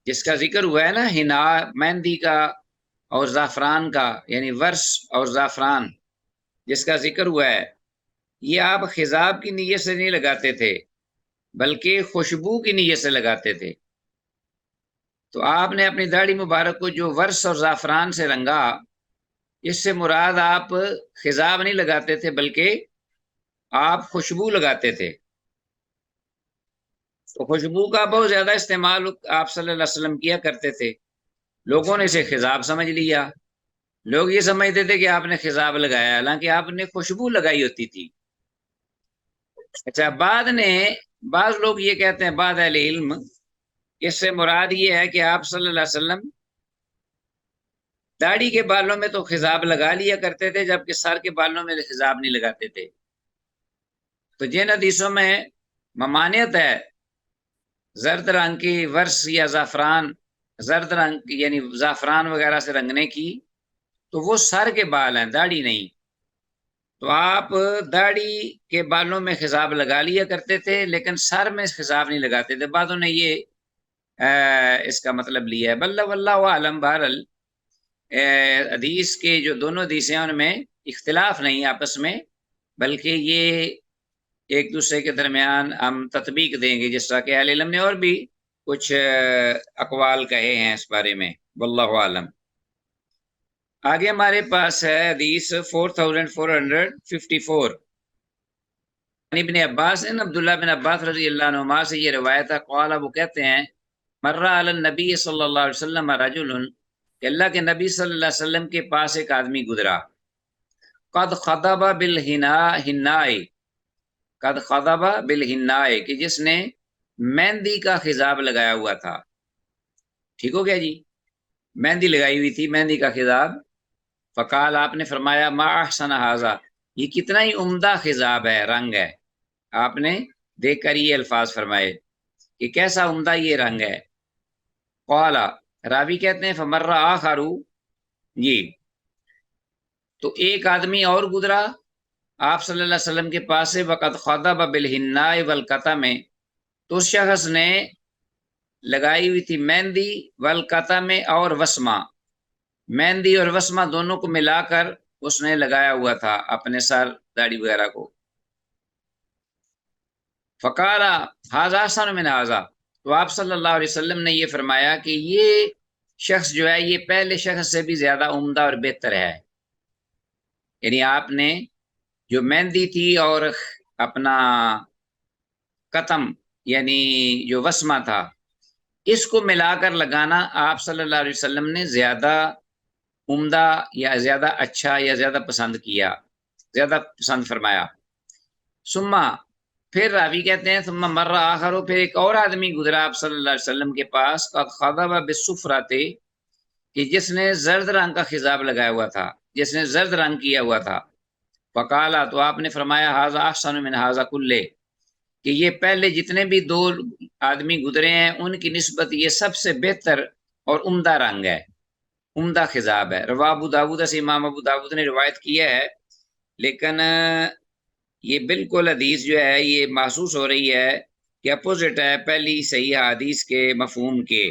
جس کا ذکر ہوا ہے نا، ہنا مہندی کا اور زعفران کا، یعنی ورس اور زعفران جس کا ذکر ہوا ہے، یہ آپ خضاب کی نیت سے نہیں لگاتے تھے بلکہ خوشبو کی نیت سے لگاتے تھے۔ تو آپ نے اپنی داڑھی مبارک کو جو ورس اور زعفران سے رنگا، اس سے مراد آپ خضاب نہیں لگاتے تھے بلکہ آپ خوشبو لگاتے تھے۔ تو خوشبو کا بہت زیادہ استعمال آپ صلی اللہ علیہ وسلم کیا کرتے تھے، لوگوں نے اسے خضاب سمجھ لیا، لوگ یہ سمجھتے تھے کہ آپ نے خضاب لگایا، حالانکہ آپ نے خوشبو لگائی ہوتی تھی۔ اچھا، بعض لوگ یہ کہتے ہیں، بعض اہل علم، اس سے مراد یہ ہے کہ آپ صلی اللہ علیہ وسلم داڑھی کے بالوں میں تو خضاب لگا لیا کرتے تھے جبکہ سر کے بالوں میں خضاب نہیں لگاتے تھے۔ تو جن حدیثوں میں ممانعت ہے زرد رنگ کی ورس یا زعفران، زرد رنگ یعنی زعفران وغیرہ سے رنگنے کی، تو وہ سر کے بال ہیں، داڑھی نہیں۔ تو آپ داڑھی کے بالوں میں خضاب لگا لیا کرتے تھے لیکن سر میں خضاب نہیں لگاتے تھے۔ بعضوں نے یہ اس کا مطلب لیا ہے، بل واللہ عالم۔ بہرحال حدیث کے جو دونوں حدیثیں ان میں اختلاف نہیں آپس میں، بلکہ یہ ایک دوسرے کے درمیان ہم تطبیق دیں گے، جس طرح کہ اہل علم نے اور بھی کچھ اقوال کہے ہیں اس بارے میں، واللہ عالم۔ آگے ہمارے پاس ہے حدیث 4454، ابن عباس عبداللہ بن عباس رضی اللہ عنہما سے یہ روایت ہے، قال، وہ کہتے ہیں، مر علی النبی صلی اللہ علیہ وسلم رجل، کہ اللہ کے نبی صلی اللہ علیہ وسلم کے پاس ایک آدمی گزرا، قد خضب بالحناء، قد خضب بالحناء، کہ جس نے مہندی کا خضاب لگایا ہوا تھا۔ ٹھیک ہو گیا جی، مہندی لگائی ہوئی تھی، مہندی کا خضاب۔ فقال، آپ نے فرمایا، ما احسن ھذا، یہ کتنا ہی عمدہ خضاب ہے، رنگ ہے۔ آپ نے دیکھ کر یہ الفاظ فرمائے کہ کیسا عمدہ یہ رنگ ہے۔ قال، راوی کہتے ہیں، فمر آخر، جی، تو ایک آدمی اور گزرا آپ صلی اللہ علیہ وسلم کے پاس سے، وقد خضب بالحناء والکتم، تو اس شخص نے لگائی ہوئی تھی مہندی، والکتم اور وسمہ، مہندی اور وسمہ دونوں کو ملا کر اس نے لگایا ہوا تھا اپنے سر داڑھی وغیرہ کو۔ فقال ھذا احسن من ھذا، تو آپ صلی اللہ علیہ وسلم نے یہ فرمایا کہ یہ شخص جو ہے یہ پہلے شخص سے بھی زیادہ عمدہ اور بہتر ہے۔ یعنی آپ نے جو مہندی تھی اور اپنا قتم یعنی جو وسمہ تھا، اس کو ملا کر لگانا آپ صلی اللہ علیہ وسلم نے زیادہ عمدہ یا زیادہ اچھا یا زیادہ پسند کیا، زیادہ پسند فرمایا۔ ثم، پھر راوی کہتے ہیں، ثم مر آخر، پھر ایک اور آدمی گزرا آپ صلی اللہ علیہ وسلم کے پاس، قد خضب بالصفرۃ، کہ جس نے زرد رنگ کا خضاب لگایا ہوا تھا، جس نے زرد رنگ کیا ہوا تھا۔ فقال، تو آپ نے فرمایا، ھذا احسن من ھذا کلہ، کہ یہ پہلے جتنے بھی دو آدمی گزرے ہیں ان کی نسبت یہ سب سے بہتر اور عمدہ رنگ ہے، عمدہ خضاب ہے۔ رواہ ابو داؤد، سے امام ابو داؤد نے روایت کیا ہے، لیکن یہ بالکل حدیث جو ہے یہ محسوس ہو رہی ہے کہ اپوزٹ ہے پہلی صحیح حدیث کے مفہوم کے،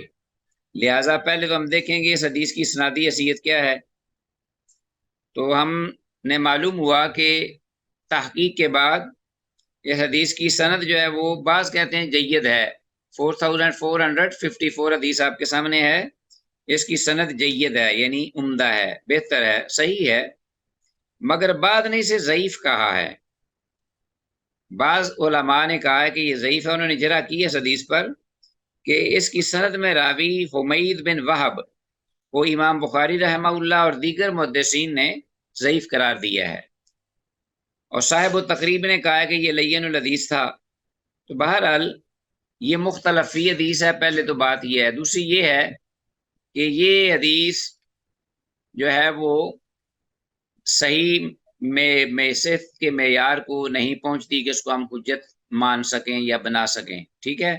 لہٰذا پہلے تو ہم دیکھیں گے اس حدیث کی اسنادی حیثیت کیا ہے۔ تو ہم نے معلوم ہوا کہ تحقیق کے بعد اس حدیث کی سند جو ہے وہ بعض کہتے ہیں جید ہے، 4454 حدیث آپ کے سامنے ہے، اس کی سند جید ہے یعنی عمدہ ہے، بہتر ہے، صحیح ہے، مگر بعد نے اسے ضعیف کہا ہے۔ بعض علماء نے کہا ہے کہ یہ ضعیف ہے، انہوں نے جرح کی ہے اس حدیث پر کہ اس کی سند میں راوی حمید بن وہب کو امام بخاری رحمہ اللہ اور دیگر محدثین نے ضعیف قرار دیا ہے، اور صاحب التقریب نے کہا ہے کہ یہ لین الحدیث تھا۔ تو بہرحال یہ مختلف فی حدیث ہے، پہلے تو بات یہ ہے۔ دوسری یہ ہے کہ یہ حدیث جو ہے وہ صحیح میں صحت کے معیار کو نہیں پہنچتی کہ اس کو ہم حجت مان سکیں یا بنا سکیں، ٹھیک ہے۔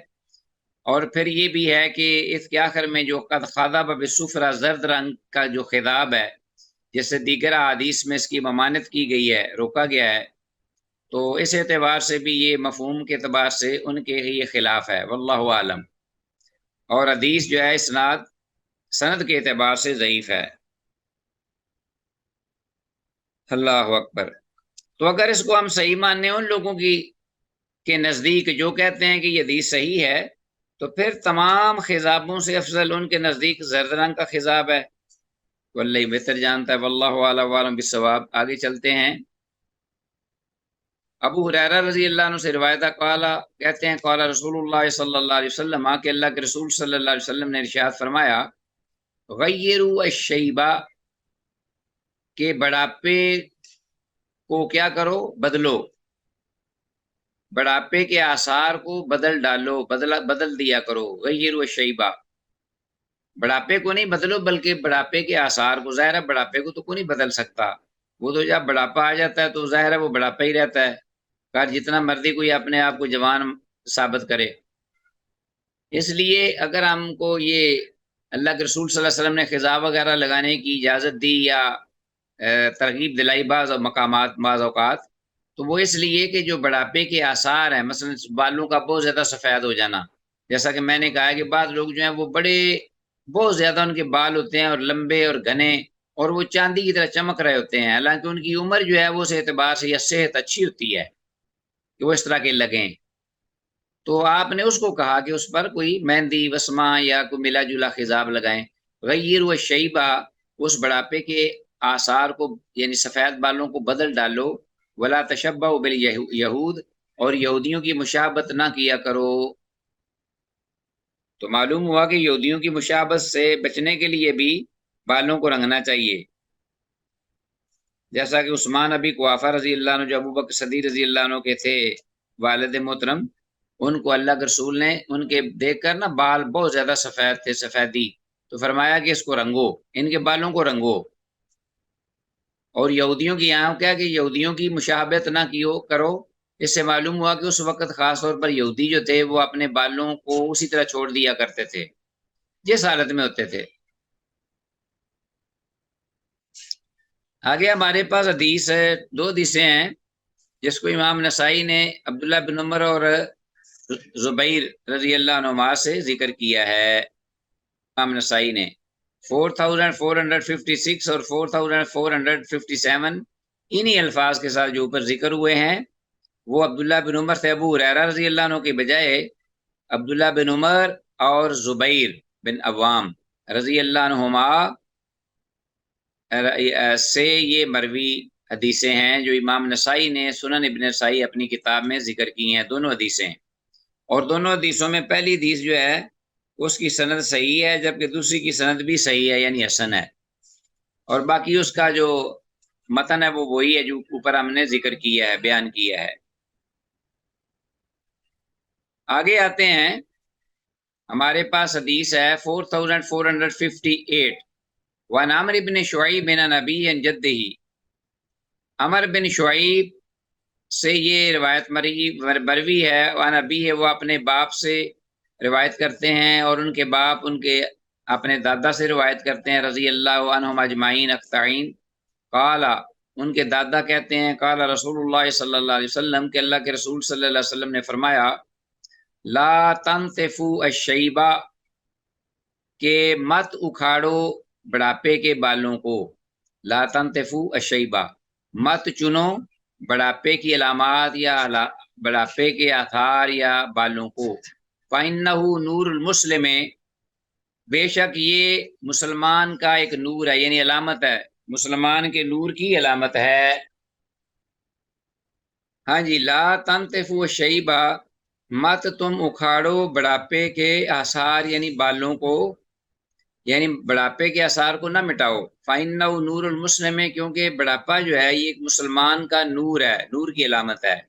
اور پھر یہ بھی ہے کہ اس کے آخر میں جو قد خاضب بالصفرا زرد رنگ کا جو خطاب ہے، جس سے دیگر احادیث میں اس کی ممانعت کی گئی ہے، روکا گیا ہے، تو اس اعتبار سے بھی یہ مفہوم کے اعتبار سے ان کے یہ خلاف ہے، واللہ عالم۔ اور حدیث جو ہے سند کے اعتبار سے ضعیف ہے۔ اللہ اکبر۔ تو اگر اس کو ہم صحیح ماننے ان لوگوں کی کے نزدیک جو کہتے ہیں کہ یہ حدیث صحیح ہے، تو پھر تمام خضابوں سے افضل ان کے نزدیک زرد رنگ کا خضاب ہے۔ واللہ بہتر جانتا ہے، واللہ عالم بالصواب۔ آگے چلتے ہیں۔ ابو ہریرہ رضی اللہ عنہ سے روایت کہتے ہیں قال رسول اللہ صلی اللہ علیہ وسلم، کہ اللہ کے رسول صلی اللہ علیہ وسلم نے ارشاد فرمایا، غیروا الشیبہ، کہ بڑھاپے کو کیا کرو، بدلو، بڑھاپے کے آثار کو بدل ڈالو، بدل دیا کرو۔ غیروا الشیبہ، بڑھاپے کو نہیں بدلو بلکہ بڑھاپے کے آثار کو۔ ظاہر ہے بڑھاپے کو تو کوئی نہیں بدل سکتا، وہ تو جب بڑھاپا آ جاتا ہے تو ظاہر ہے وہ بڑھاپا ہی رہتا ہے، کار جتنا مرضی کوئی اپنے آپ کو جوان ثابت کرے۔ اس لیے اگر ہم کو یہ اللہ کے رسول صلی اللہ علیہ وسلم نے خضاب وغیرہ لگانے کی اجازت دی یا ترغیب دلائی بعض مقامات بعض اوقات، تو وہ اس لیے کہ جو بڑھاپے کے آثار ہیں، مثلا بالوں کا بہت زیادہ سفید ہو جانا، جیسا کہ میں نے کہا کہ بعض لوگ جو ہیں وہ بہت زیادہ ان کے بال ہوتے ہیں اور لمبے اور گھنے، اور وہ چاندی کی طرح چمک رہے ہوتے ہیں، حالانکہ ان کی عمر جو ہے وہ اس اعتبار سے یا صحت اچھی ہوتی ہے کہ وہ اس طرح کے لگیں۔ تو آپ نے اس کو کہا کہ اس پر کوئی مہندی وسما یا کوئی ملا جلا خضاب لگائیں۔ غیر و شیبہ، اس بڑھاپے کے آثار کو یعنی سفید بالوں کو بدل ڈالو۔ ولا تشبہ بالیہود، اور یہودیوں کی مشابہت نہ کیا کرو۔ تو معلوم ہوا کہ یہودیوں کی مشابہت سے بچنے کے لیے بھی بالوں کو رنگنا چاہیے، جیسا کہ عثمان ابی قحافہ رضی اللہ عنہ جو ابو بکر صدیق رضی اللہ عنہ کے تھے والد محترم، ان کو اللہ کے رسول نے ان کے دیکھ کر نا بال بہت زیادہ سفید تھے، سفیدی، تو فرمایا کہ اس کو رنگو، ان کے بالوں کو رنگو۔ اور یہودیوں کی یہاں کیا کہ یہودیوں کی مشابہت نہ کرو۔ اس سے معلوم ہوا کہ اس وقت خاص طور پر یہودی جو تھے وہ اپنے بالوں کو اسی طرح چھوڑ دیا کرتے تھے جس حالت میں ہوتے تھے۔ آگے ہمارے پاس حدیث ہے، دو حدیثیں ہیں جس کو امام نسائی نے عبداللہ بن عمر اور زبیر رضی اللہ عنہما سے ذکر کیا ہے۔ امام نسائی نے 4456 اور 4457 انہی الفاظ کے ساتھ جو اوپر ذکر ہوئے ہیں وہ عبداللہ بن عمر سے ابو ہریرہ رضی اللہ عنہ کے بجائے عبداللہ بن عمر اور زبیر بن عوام رضی اللہ عنہما سے یہ مروی حدیثیں ہیں جو امام نسائی نے سنن ابن نسائی اپنی کتاب میں ذکر کی ہیں، دونوں حدیثیں۔ اور دونوں حدیثوں میں پہلی حدیث جو ہے اس کی سند صحیح ہے، جبکہ دوسری کی سند بھی صحیح ہے یعنی حسن ہے، اور باقی اس کا جو متن ہے وہ وہی ہے جو اوپر ہم نے ذکر کیا ہے، بیان کیا ہے۔ آگے آتے ہیں، ہمارے پاس حدیث ہے 4458 وعن عمرو بن شعیب بن نبی جدہ، عمر بن شعیب سے یہ روایت مروی ہے، وعن ابی ہے، وہ اپنے باپ سے روایت کرتے ہیں، اور ان کے باپ ان کے اپنے دادا سے روایت کرتے ہیں رضی اللہ عنہم اجمعین اقطعین۔ قال، ان کے دادا کہتے ہیں قال رسول اللہ صلی اللہ علیہ وسلم، کہ اللہ کے رسول صلی اللہ علیہ وسلم نے فرمایا، لا تنتفوا الشیبہ، کہ مت اکھاڑو بڑھاپے کے بالوں کو۔ لا تنتفوا الشیبہ، مت چنو بڑھاپے کی علامات یا بڑھاپے کے آثار یا بالوں کو۔ فإنہ نور المسلم، بے شک یہ مسلمان کا ایک نور ہے، یعنی علامت ہے، مسلمان کے نور کی علامت ہے۔ ہاں جی، لا تنتفو شیبہ، مت تم اکھاڑو بڑھاپے کے آثار یعنی بالوں کو، یعنی بڑھاپے کے آثار کو نہ مٹاؤ۔ فَإِنَّهُ نور المسلم، کیونکہ بڑھاپا جو ہے یہ ایک مسلمان کا نور ہے، نور کی علامت ہے۔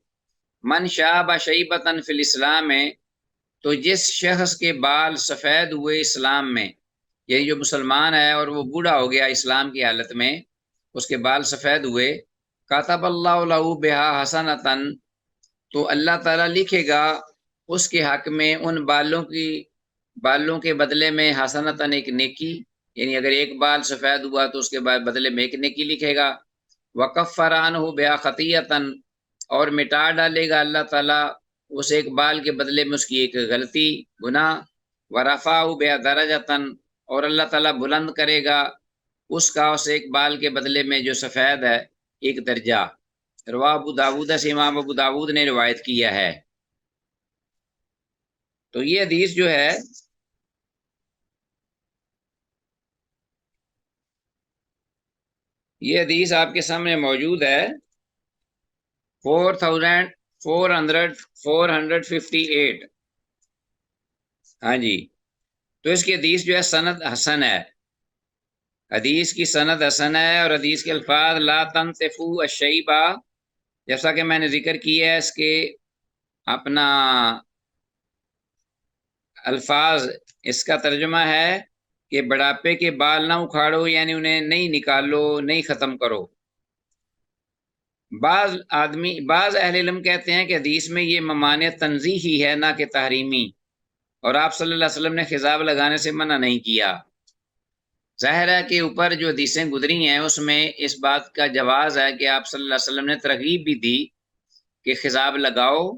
من شاب شیبۃ فی الاسلام، تو جس شخص کے بال سفید ہوئے اسلام میں، یعنی جو مسلمان ہے اور وہ بوڑھا ہو گیا اسلام کی حالت میں، اس کے بال سفید ہوئے، کاتب اللہ لہ بہا حسنۃ، تو اللہ تعالیٰ لکھے گا اس کے حق میں ان بالوں کے بدلے میں حسنۃ، ایک نیکی، یعنی اگر ایک بال سفید ہوا تو اس کے بعد بدلے میں ایک نیکی لکھے گا۔ وکفر عنہ بہا خطیۃ، اور مٹا ڈالے گا اللہ تعالیٰ اس ایک بال کے بدلے میں اس کی ایک غلطی، گناہ۔ ورفعہ بہا درجۃ، اور اللہ تعالیٰ بلند کرے گا اس کا اس ایک بال کے بدلے میں جو سفید ہے ایک درجہ۔ رواہ ابو داود، سے امام ابو داود نے روایت کیا ہے۔ تو یہ حدیث جو ہے یہ حدیث آپ کے سامنے موجود ہے، 4458۔ ہاں جی، تو اس کی حدیث جو ہے سند حسن ہے، حدیث کی سند حسن ہے، اور حدیث کے الفاظ لا تنتفو الشیبہ، جیسا کہ میں نے ذکر کیا ہے اس کے اپنا الفاظ، اس کا ترجمہ ہے کہ بڑھاپے کے بال نہ اکھاڑو، یعنی انہیں نہیں نکالو، نہیں ختم کرو۔ بعض اہل علم کہتے ہیں کہ حدیث میں یہ ممانعت تنزیہی ہے نہ کہ تحریمی، اور آپ صلی اللہ علیہ وسلم نے خضاب لگانے سے منع نہیں کیا۔ ظاہر ہے کہ اوپر جو حدیثیں گزری ہیں اس میں اس بات کا جواز ہے کہ آپ صلی اللہ علیہ وسلم نے ترغیب بھی دی کہ خضاب لگاؤ،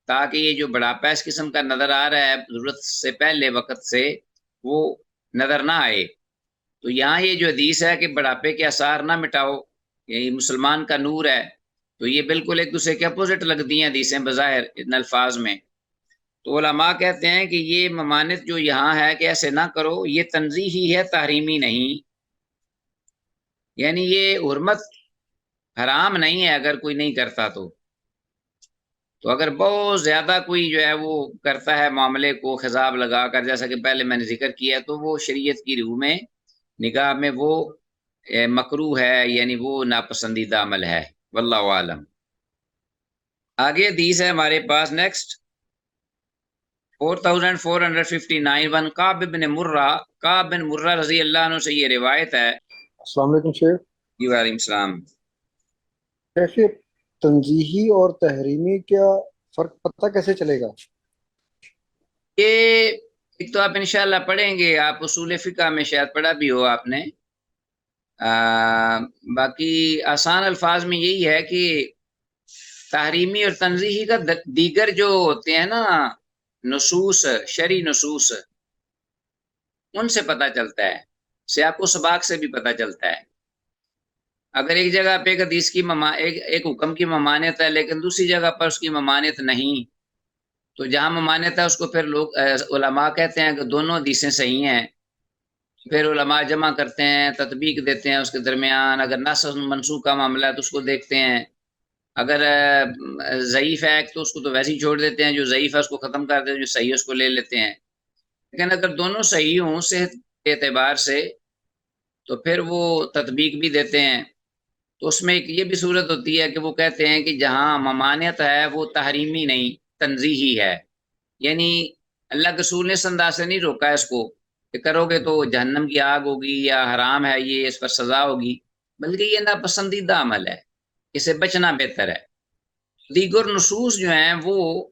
تاکہ یہ جو بڑھاپا اس قسم کا نظر آ رہا ہے ضرورت سے پہلے وقت سے، وہ نظر نہ آئے۔ تو یہاں یہ جو حدیث ہے کہ بڑھاپے کے آثار نہ مٹاؤ، یہ مسلمان کا نور ہے، تو یہ بالکل ایک دوسرے کے اپوزٹ لگتی ہیں حدیثیں بظاہر ان الفاظ میں۔ تو علماء کہتے ہیں کہ یہ ممانعت جو یہاں ہے کہ ایسے نہ کرو، یہ تنزیہی ہے، تحریمی نہیں، یعنی یہ حرمت حرام نہیں ہے اگر کوئی نہیں کرتا تو اگر بہت زیادہ کوئی جو ہے وہ کرتا ہے معاملے کو خضاب لگا کر، جیسا کہ پہلے میں نے ذکر کیا، تو وہ شریعت کی روح میں، نگاہ میں وہ مکروہ ہے، یعنی وہ ناپسندیدہ عمل ہے۔ واللہ عالم۔ آگے حدیث ہے ہمارے پاس نیکسٹ 4459، ون کعب بن مرہ رضی اللہ عنہ سے یہ روایت ہے۔ السلام علیکم شیخ۔ جی وعلیکم السلام۔ شیخ، تنزیہی اور تحریمی کیا فرق پتہ کیسے چلے گا؟ یہ ایک تو آپ انشاءاللہ پڑھیں گے، آپ اصول فقہ میں شاید پڑھا بھی ہو آپ نے، باقی آسان الفاظ میں یہی ہے کہ تحریمی اور تنزیہی کا دیگر جو ہوتے ہیں نا نصوص، شرعی نصوص، ان سے پتہ چلتا ہے، سیاق و سباق سے بھی پتہ چلتا ہے۔ اگر ایک جگہ پہ ایک حدیث کی ایک حکم کی ممانعت ہے لیکن دوسری جگہ پر اس کی ممانعت نہیں، تو جہاں ممانعت ہے اس کو پھر لوگ علماء کہتے ہیں کہ دونوں حدیثیں صحیح ہیں، پھر علماء جمع کرتے ہیں، تطبیق دیتے ہیں اس کے درمیان، اگر ناسخ منسوخ کا معاملہ ہے تو اس کو دیکھتے ہیں، اگر ضعیف ہے تو اس کو تو ویسے ہی چھوڑ دیتے ہیں، جو ضعیف ہے اس کو ختم کر دیتے ہیں، جو صحیح ہے اس کو لے لیتے ہیں۔ لیکن اگر دونوں صحیح ہوں صحت کے اعتبار سے تو پھر وہ تطبیق بھی دیتے ہیں۔ تو اس میں ایک یہ بھی صورت ہوتی ہے کہ وہ کہتے ہیں کہ جہاں ممانعت ہے وہ تحریمی نہیں، تنزیہی ہے، یعنی اللہ کے رسول نے اس انداز سے نہیں روکا ہے اس کو کہ کرو گے تو جہنم کی آگ ہوگی یا حرام ہے یہ، اس پر سزا ہوگی، بلکہ یہ ناپسندیدہ عمل ہے، اسے بچنا بہتر ہے۔ دیگر نصوص جو ہیں وہ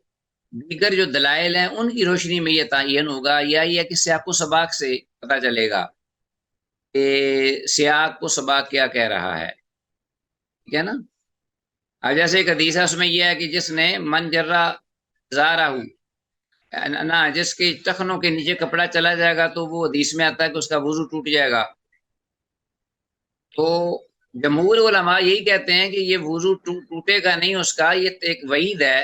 دیگر جو دلائل ہیں ان کی روشنی میں یہ تعین ہوگا، یا یہ کہ سیاق و سباق سے پتہ چلے گا کہ سیاق و سباق کیا کہہ رہا ہے، ٹھیک ہے نا۔ جیسے ایک حدیث ہے اس میں یہ ہے کہ جس نے من جرہ زارہ، نہ جس کے ٹخنوں کے نیچے کپڑا چلا جائے گا تو وہ حدیث میں آتا ہے کہ اس کا وضو ٹوٹ جائے گا۔ تو جمہور علماء یہی کہتے ہیں کہ یہ وضو ٹوٹے گا نہیں، اس کا یہ ایک وعید ہے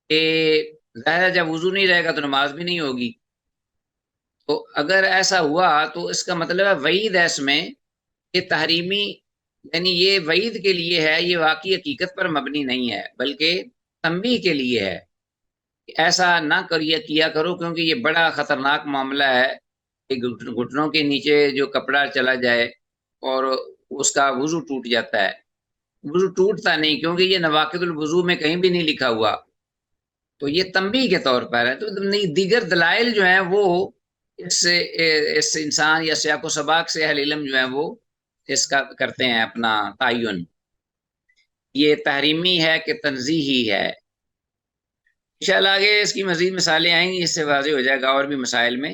کہ ظاہر جب وضو نہیں رہے گا تو نماز بھی نہیں ہوگی۔ تو اگر ایسا ہوا تو اس کا مطلب ہے وعید ہے اس میں کہ تحریمی، یعنی یہ وعید کے لیے ہے، یہ واقعی حقیقت پر مبنی نہیں ہے بلکہ تنبیہ کے لیے ہے کہ ایسا نہ کیا کرو، کیونکہ یہ بڑا خطرناک معاملہ ہے کہ گھٹنوں کے نیچے جو کپڑا چلا جائے اور اس کا وضو ٹوٹ جاتا ہے۔ وضو ٹوٹتا نہیں، کیونکہ یہ نواقض الوضو میں کہیں بھی نہیں لکھا ہوا، تو یہ تنبیہ کے طور پر ہے۔ تو دیگر دلائل جو ہیں وہ اس انسان یا سیاق و سباق سے اہل علم جو ہیں وہ اس کا کرتے ہیں اپنا تعین، یہ تحریمی ہے کہ تنزیہی ہے۔ انشاءاللہ آگے اس کی مزید مثالیں آئیں گی، اس سے واضح ہو جائے گا اور بھی مسائل میں۔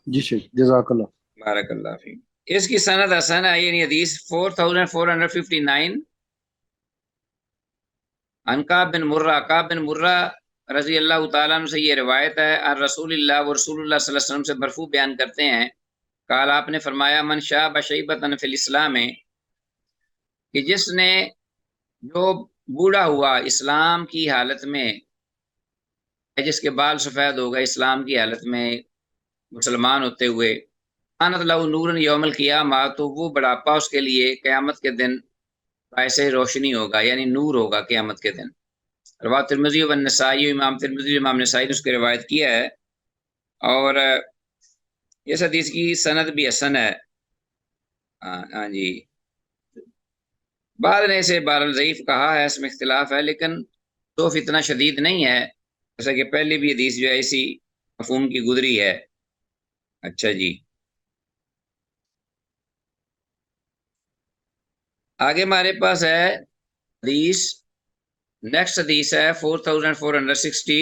جی شیخ، جزاک اللہ۔ بارک اللہ فیک۔ اس کی سند حسن ہے، یعنی حدیث 4459 عن کعب بن مرہ، کعب بن مرہ رضی اللہ تعالیٰ عنہ سے یہ روایت ہے، عن رسول اللہ، و رسول اللہ صلی اللہ علیہ وسلم سے مرفوع بیان کرتے ہیں، قال آپ نے فرمایا، من شاب شیبۃ فی الاسلام، کہ جس نے جو بوڑھا ہوا اسلام کی حالت میں، جس کے بال سفید ہو گئے اسلام کی حالت میں مسلمان ہوتے ہوئے، کانت لہ نور یوم القیامہ، تو وہ بڑھاپا اس کے لیے قیامت کے دن ایسے روشنی ہوگا، یعنی نور ہوگا قیامت کے دن۔ روایت ترمذی و نسائی، امام ترمذی امام نسائی نے اس کی روایت کیا ہے، اور اس حدیث کی سند بھی حسن ہے۔ ہاں جی، بعد نے اسے بہرحال ضعیف کہا ہے، اس میں اختلاف ہے، لیکن ضعف اتنا شدید نہیں ہے، جیسا کہ پہلی بھی حدیث جو ہے اسی مفہوم کی گزری ہے۔ اچھا جی، آگے ہمارے پاس ہے حدیث، نیکسٹ حدیث ہے 4460،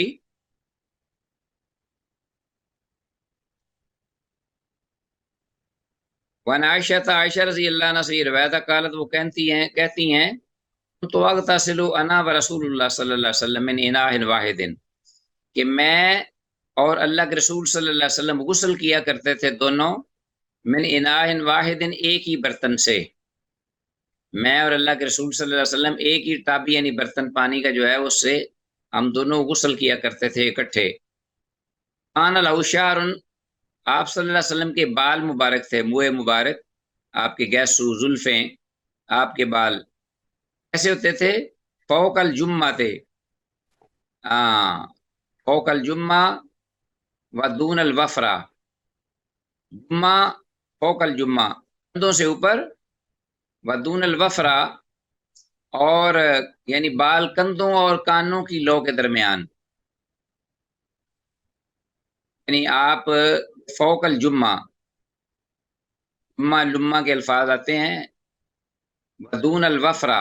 وعن عائشہ، عائشہ رضی اللہ عنہ سے یہ روایت، قالت، وہ کہتی ہیں تو اغتسل انا و رسول اللہ صلی اللہ علیہ وسلم من اناء واحد، کہ میں اور اللہ کے رسول صلی اللہ علیہ وسلم غسل کیا کرتے تھے دونوں، من اناء واحد، ایک ہی برتن سے، میں اور اللہ کے رسول صلی اللہ علیہ وسلم ایک ہی ٹابی یعنی برتن پانی کا جو ہے اس سے ہم دونوں غسل کیا کرتے تھے اکٹھے۔ کان لہ شعر، آپ صلی اللہ علیہ وسلم کے بال مبارک تھے، منہ مبارک، آپ کے گیسو زلفیں، آپ کے بال کیسے ہوتے تھے؟ فوق الجمہ تھے، فوق الجمہ و دون الوفرا، جمہ فوق الجمہ کندھوں سے اوپر، و دون الوفرا اور یعنی بال کندھوں اور کانوں کی لو کے درمیان، یعنی آپ فوق الجمہ، جمہ لمہ کے الفاظ آتے ہیں، ودون الوفرا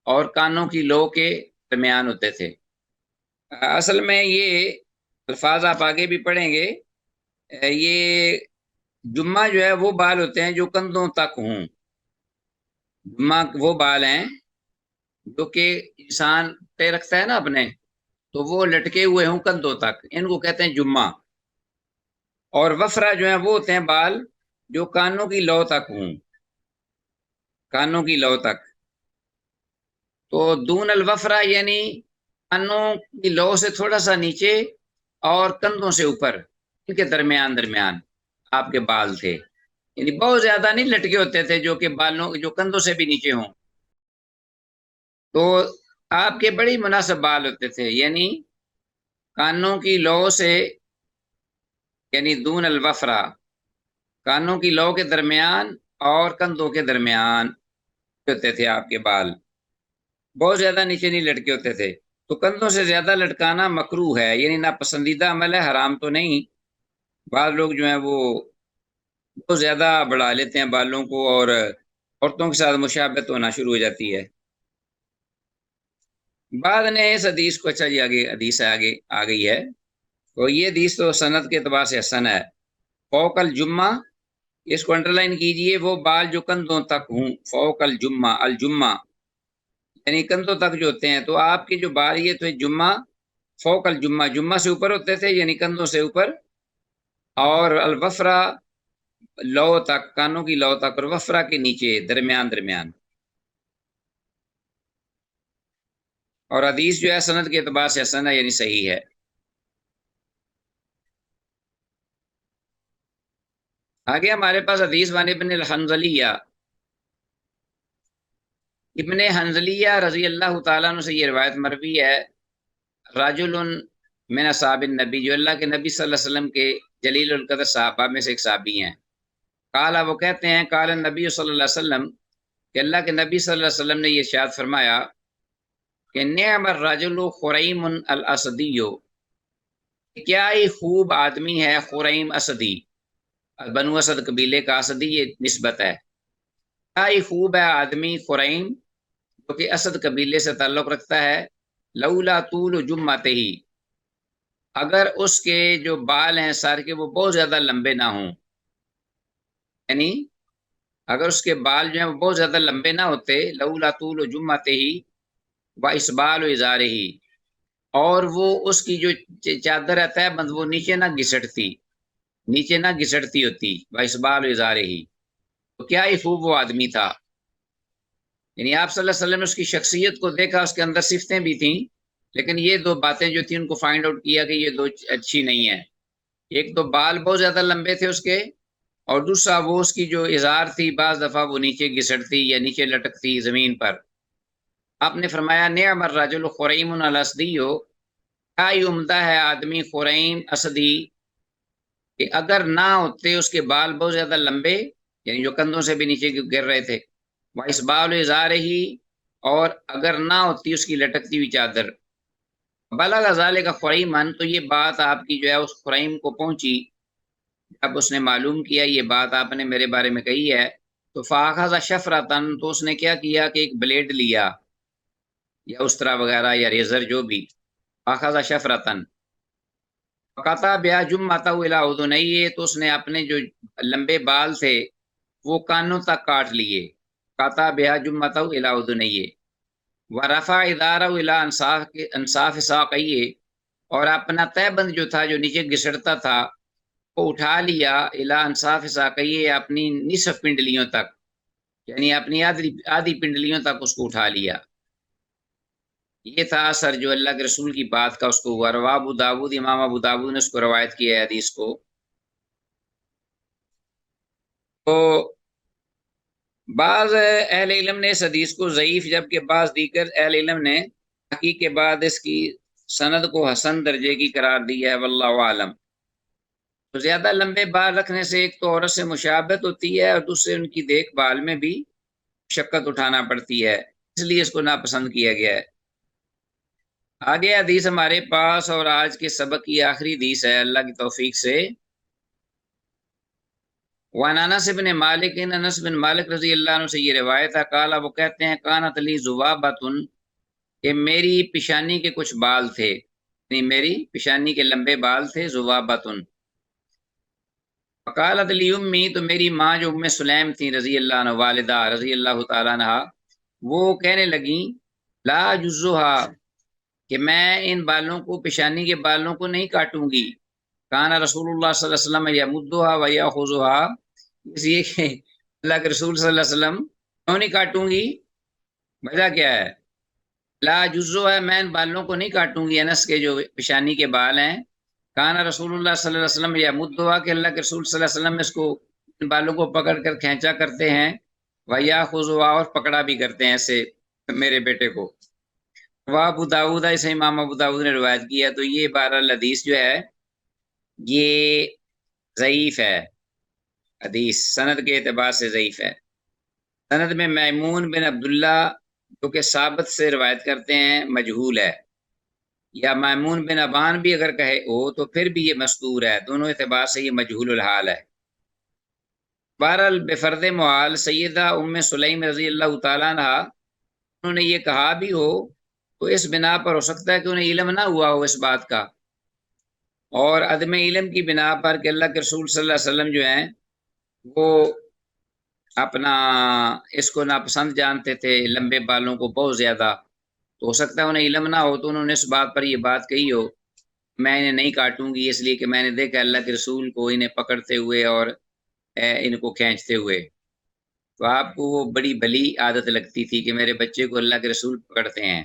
اور کانوں کی لو کے درمیان ہوتے تھے۔ اصل میں یہ الفاظ آپ آگے بھی پڑھیں گے، یہ جمہ جو ہے وہ بال ہوتے ہیں جو کندھوں تک ہوں، جمہ وہ بال ہیں جو کہ انسان پہ رکھتا ہے نا اپنے، تو وہ لٹکے ہوئے ہوں کندھوں تک، ان کو کہتے ہیں جمہ۔ اور وفرا جو ہیں وہ ہوتے ہیں بال جو کانوں کی لو تک ہوں، کانوں کی لو تک۔ تو دون الوفرا یعنی کانوں کی لو سے تھوڑا سا نیچے اور کندھوں سے اوپر، ان کے درمیان آپ کے بال تھے، یعنی بہت زیادہ نہیں لٹکے ہوتے تھے جو کہ بالوں جو کندھوں سے بھی نیچے ہوں، تو آپ کے بڑی مناسب بال ہوتے تھے، یعنی کانوں کی لو سے، یعنی دون الوفرا کانوں کی لو کے درمیان اور کندھوں کے درمیان ہوتے تھے آپ کے بال، بہت زیادہ نیچے نہیں لٹکے ہوتے تھے۔ تو کندھوں سے زیادہ لٹکانا مکروہ ہے، یعنی ناپسندیدہ عمل ہے، حرام تو نہیں۔ بعض لوگ جو ہیں وہ بہت زیادہ بڑھا لیتے ہیں بالوں کو، اور عورتوں کے ساتھ مشابہت ہونا شروع ہو جاتی ہے۔ بعد نے اس حدیث کو، اچھا جی آگے حدیث آگے آ گئی ہے، تو یہ حدیث تو سند کے اعتبار سے حسن ہے۔ فوق الجمہ، اس کو انڈر لائن کیجئے، وہ بال جو کندھوں تک ہوں، فوق الجمہ، الجمہ یعنی کندھوں تک جو ہوتے ہیں، تو آپ کے جو بال یہ تو جمہ فوق الجمہ، جمہ سے اوپر ہوتے تھے یعنی کندھوں سے اوپر، اور الوفرا لو تک، کانوں کی لو تک، اور وفرا کے نیچے درمیان۔ اور حدیث جو ہے سند کے اعتبار سے حسن ہے، یعنی صحیح ہے۔ آگے ہمارے پاس حدیث وان ابن الحنظلیہ، ابن حنظلیہ رضی اللہ تعالیٰ عنہ سے یہ روایت مروی ہے، رجل من اصحاب النبی، جو اللہ کے نبی صلی اللہ علیہ وسلم کے جلیل القدر صحابہ میں سے ایک صحابی ہیں۔ قالا، وہ کہتے ہیں، قال النبی صلی اللہ علیہ وسلم، کہ اللہ کے نبی صلی اللہ علیہ وسلم نے یہ ارشاد فرمایا کہ نعم الرجل خریم الاسدی، کیا ہی خوب آدمی ہے خریم اسدی، بنو اسد قبیلے کا اسدی یہ نسبت ہے، کیا ہی خوب ہے آدمی خریم جو کہ اسد قبیلے سے تعلق رکھتا ہے، لولا طول جمعتے ہی، اگر اس کے جو بال ہیں سر کے وہ بہت زیادہ لمبے نہ ہوں، یعنی اگر اس کے بال جو ہیں وہ بہت زیادہ لمبے نہ ہوتے، لولا طول جمعتے ہی و اسبال و ازارے ہی، اور وہ اس کی جو چادر ہے طے بند وہ نیچے نہ گھسٹتی ہوتی، و اسبال و ازارے ہی، تو کیا ہی خوب وہ آدمی تھا۔ یعنی آپ صلی اللہ علیہ وسلم نے اس کی شخصیت کو دیکھا، اس کے اندر صفتیں بھی تھیں، لیکن یہ دو باتیں جو تھیں ان کو فائنڈ آؤٹ کیا کہ یہ دو اچھی نہیں ہیں۔ ایک تو بال بہت زیادہ لمبے تھے اس کے، اور دوسرا وہ اس کی جو ازار تھی بعض دفعہ وہ نیچے گھسٹتی یا نیچے لٹکتی زمین پر۔ آپ نے فرمایا نعم الرجل خریم الاسدی، کیا ہی عمدہ ہے آدمی خریم اسدی، کہ اگر نہ ہوتے اس کے بال بہت زیادہ لمبے، یعنی جو کندھوں سے بھی نیچے گر رہے تھے، وہ اسبال ازار ہی، اور اگر نہ ہوتی اس کی لٹکتی ہوئی چادر، بلغ ذالک خریمن، تو یہ بات آپ کی جو ہے اس خریم کو پہنچی، اب اس نے معلوم کیا یہ بات آپ نے میرے بارے میں کہی ہے، تو فاخذ شفرتن، تو اس نے کیا کیا کہ ایک بلیڈ لیا یا استرا وغیرہ یا ریزر جو بھی، فاخذ شفرتن قطع بیا جمعتہ الی اذنیہ، تو اس نے اپنے جو لمبے بال تھے وہ کانوں تک کاٹ لیے، قطع بیا جمعتہ الی اذنیہ، ورفع ادارہ الی انصاف ساقیہ، اور اپنا تہ بند جو تھا جو نیچے گھسٹتا تھا وہ اٹھا لیا، الی انصاف ساقیہ، اپنی نصف پنڈلیوں تک، یعنی اپنی آدھی پنڈلیوں تک اس کو اٹھا لیا۔ یہ تھا اثر جو اللہ کے رسول کی بات کا اس کو ہوا۔ رواہ ابو داود، امام ابو داود نے اس کو روایت کیا ہے حدیث کو۔ تو بعض اہل علم نے اس حدیث کو ضعیف، جبکہ بعض دیگر اہل علم نے تحقیق کے بعد اس کی سند کو حسن درجے کی قرار دی ہے، واللہ عالم۔ تو زیادہ لمبے بال رکھنے سے ایک تو عورت سے مشابہت ہوتی ہے، اور دوسرے ان کی دیکھ بھال میں بھی مشقت اٹھانا پڑتی ہے، اس لیے اس کو ناپسند کیا گیا ہے۔ آگے حدیث ہمارے پاس، اور آج کے سبق کی آخری حدیث ہے اللہ کی توفیق سے۔ وعن انس بن مالک، انس بن مالک رضی اللہ عنہ سے یہ روایت ہے، قال، وہ کہتے ہیں، کانت لی ذبابۃ، کہ میری پیشانی کے کچھ بال تھے، یعنی میری پیشانی کے لمبے بال تھے، ذبابۃ۔ فقالت لی امی، تو میری ماں جو ام سلیم تھی رضی اللہ عنہ، والدہ رضی اللہ تعالیٰ عنہ، وہ کہنے لگیں، لا جزھا، کہ میں ان بالوں کو، پیشانی کے بالوں کو نہیں کاٹوں گی، کانا رسول اللہ صلی اللہ علیہ وسلم یمدھا و یاخذھا، اس لیے کہ اللہ کے رسول صلی اللہ علیہ وسلم، کیوں نہیں کاٹوں گی، وجہ کیا ہے؟ لا جزو ہے، میں ان بالوں کو نہیں کاٹوں گی، انس کے جو پیشانی کے بال ہیں، کانا رسول اللہ صلی اللہ علیہ وسلم یمدھا، کہ اللہ کے رسول صلی اللہ علیہ وسلم اس کو، ان بالوں کو پکڑ کر کھینچا کرتے ہیں، و یاخذھا، اور پکڑا بھی کرتے ہیں ایسے میرے بیٹے کو۔ وہ ابو داؤد، اسے امام ابو داؤد نے روایت کیا، تو یہ بہرحال حدیث جو ہے یہ ضعیف ہے، حدیث سند کے اعتبار سے ضعیف ہے۔ سند میں میمون بن عبداللہ جو کہ ثابت سے روایت کرتے ہیں مجہول ہے، یا میمون بن ابان بھی اگر کہے ہو تو پھر بھی یہ مستور ہے، دونوں اعتبار سے یہ مجہول الحال ہے۔ بہرحال بفرد محال سیدہ ام سلیم رضی اللہ تعالیٰ عنہ، انہوں نے یہ کہا بھی ہو تو اس بنا پر ہو سکتا ہے کہ انہیں علم نہ ہوا ہو اس بات کا، اور عدم علم کی بنا پر کہ اللہ کے رسول صلی اللہ علیہ وسلم جو ہیں وہ اپنا اس کو ناپسند جانتے تھے، لمبے بالوں کو بہت زیادہ، تو ہو سکتا ہے انہیں علم نہ ہو تو انہوں نے اس بات پر یہ بات کہی ہو، میں انہیں نہیں کاٹوں گی اس لیے کہ میں نے دیکھا اللہ کے رسول کو انہیں پکڑتے ہوئے اور ان کو کھینچتے ہوئے، تو آپ کو وہ بڑی بھلی عادت لگتی تھی کہ میرے بچے کو اللہ کے رسول پکڑتے ہیں۔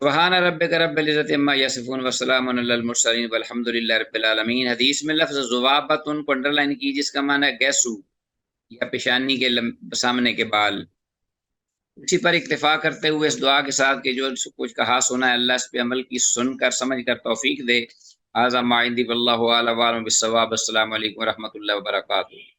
سبحان ربک رب العزت عما یصفون وسلام علی المرسلین والحمد للہ رب العالمین۔ حدیث میں لفظ ذبابۃ کو انڈر لائن کی، جس کا معنی ہے گیسو یا پیشانی کے سامنے کے بال۔ اسی پر اکتفا کرتے ہوئے اس دعا کے ساتھ کہ جو کچھ کہا سنا ہے اللہ اس پہ عمل کی سن کر سمجھ کر توفیق دے۔ ھذا ما عندی واللہ اعلم بالصواب۔ السلام علیکم ورحمۃ اللہ وبرکاتہ۔